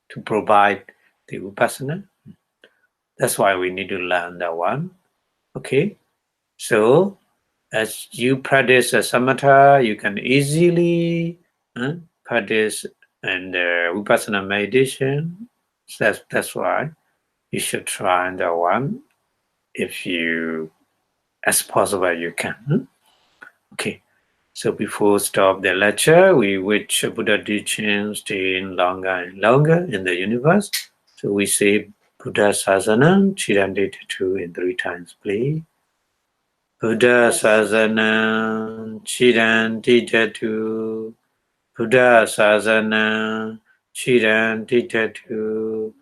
to provide the vipassana. That's why we need to learn that one. Okay, so as you practice samatha, you can easily practice and vipassana meditation. That's why you should try that one if you, as possible, you can. Okay, so before stop the lecture, we wish Buddha teaching staying longer and longer in the universe. So we say Buddha Sasanam Chirandita 2 in 3 times, please. Buddha Sasanam Chirandita 2. Buddha Sasanam Chirandita 2.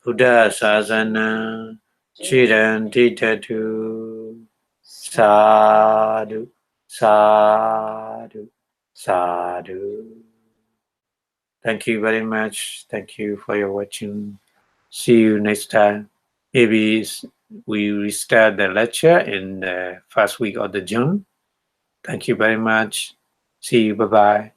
Buddha Sasana Chirandita 2. Sadhu, sadhu, sadhu. Thank you very much. Thank you for your watching. See you next time. Maybe we restart the lecture in the first week of the June. Thank you very much. See you. Bye-bye.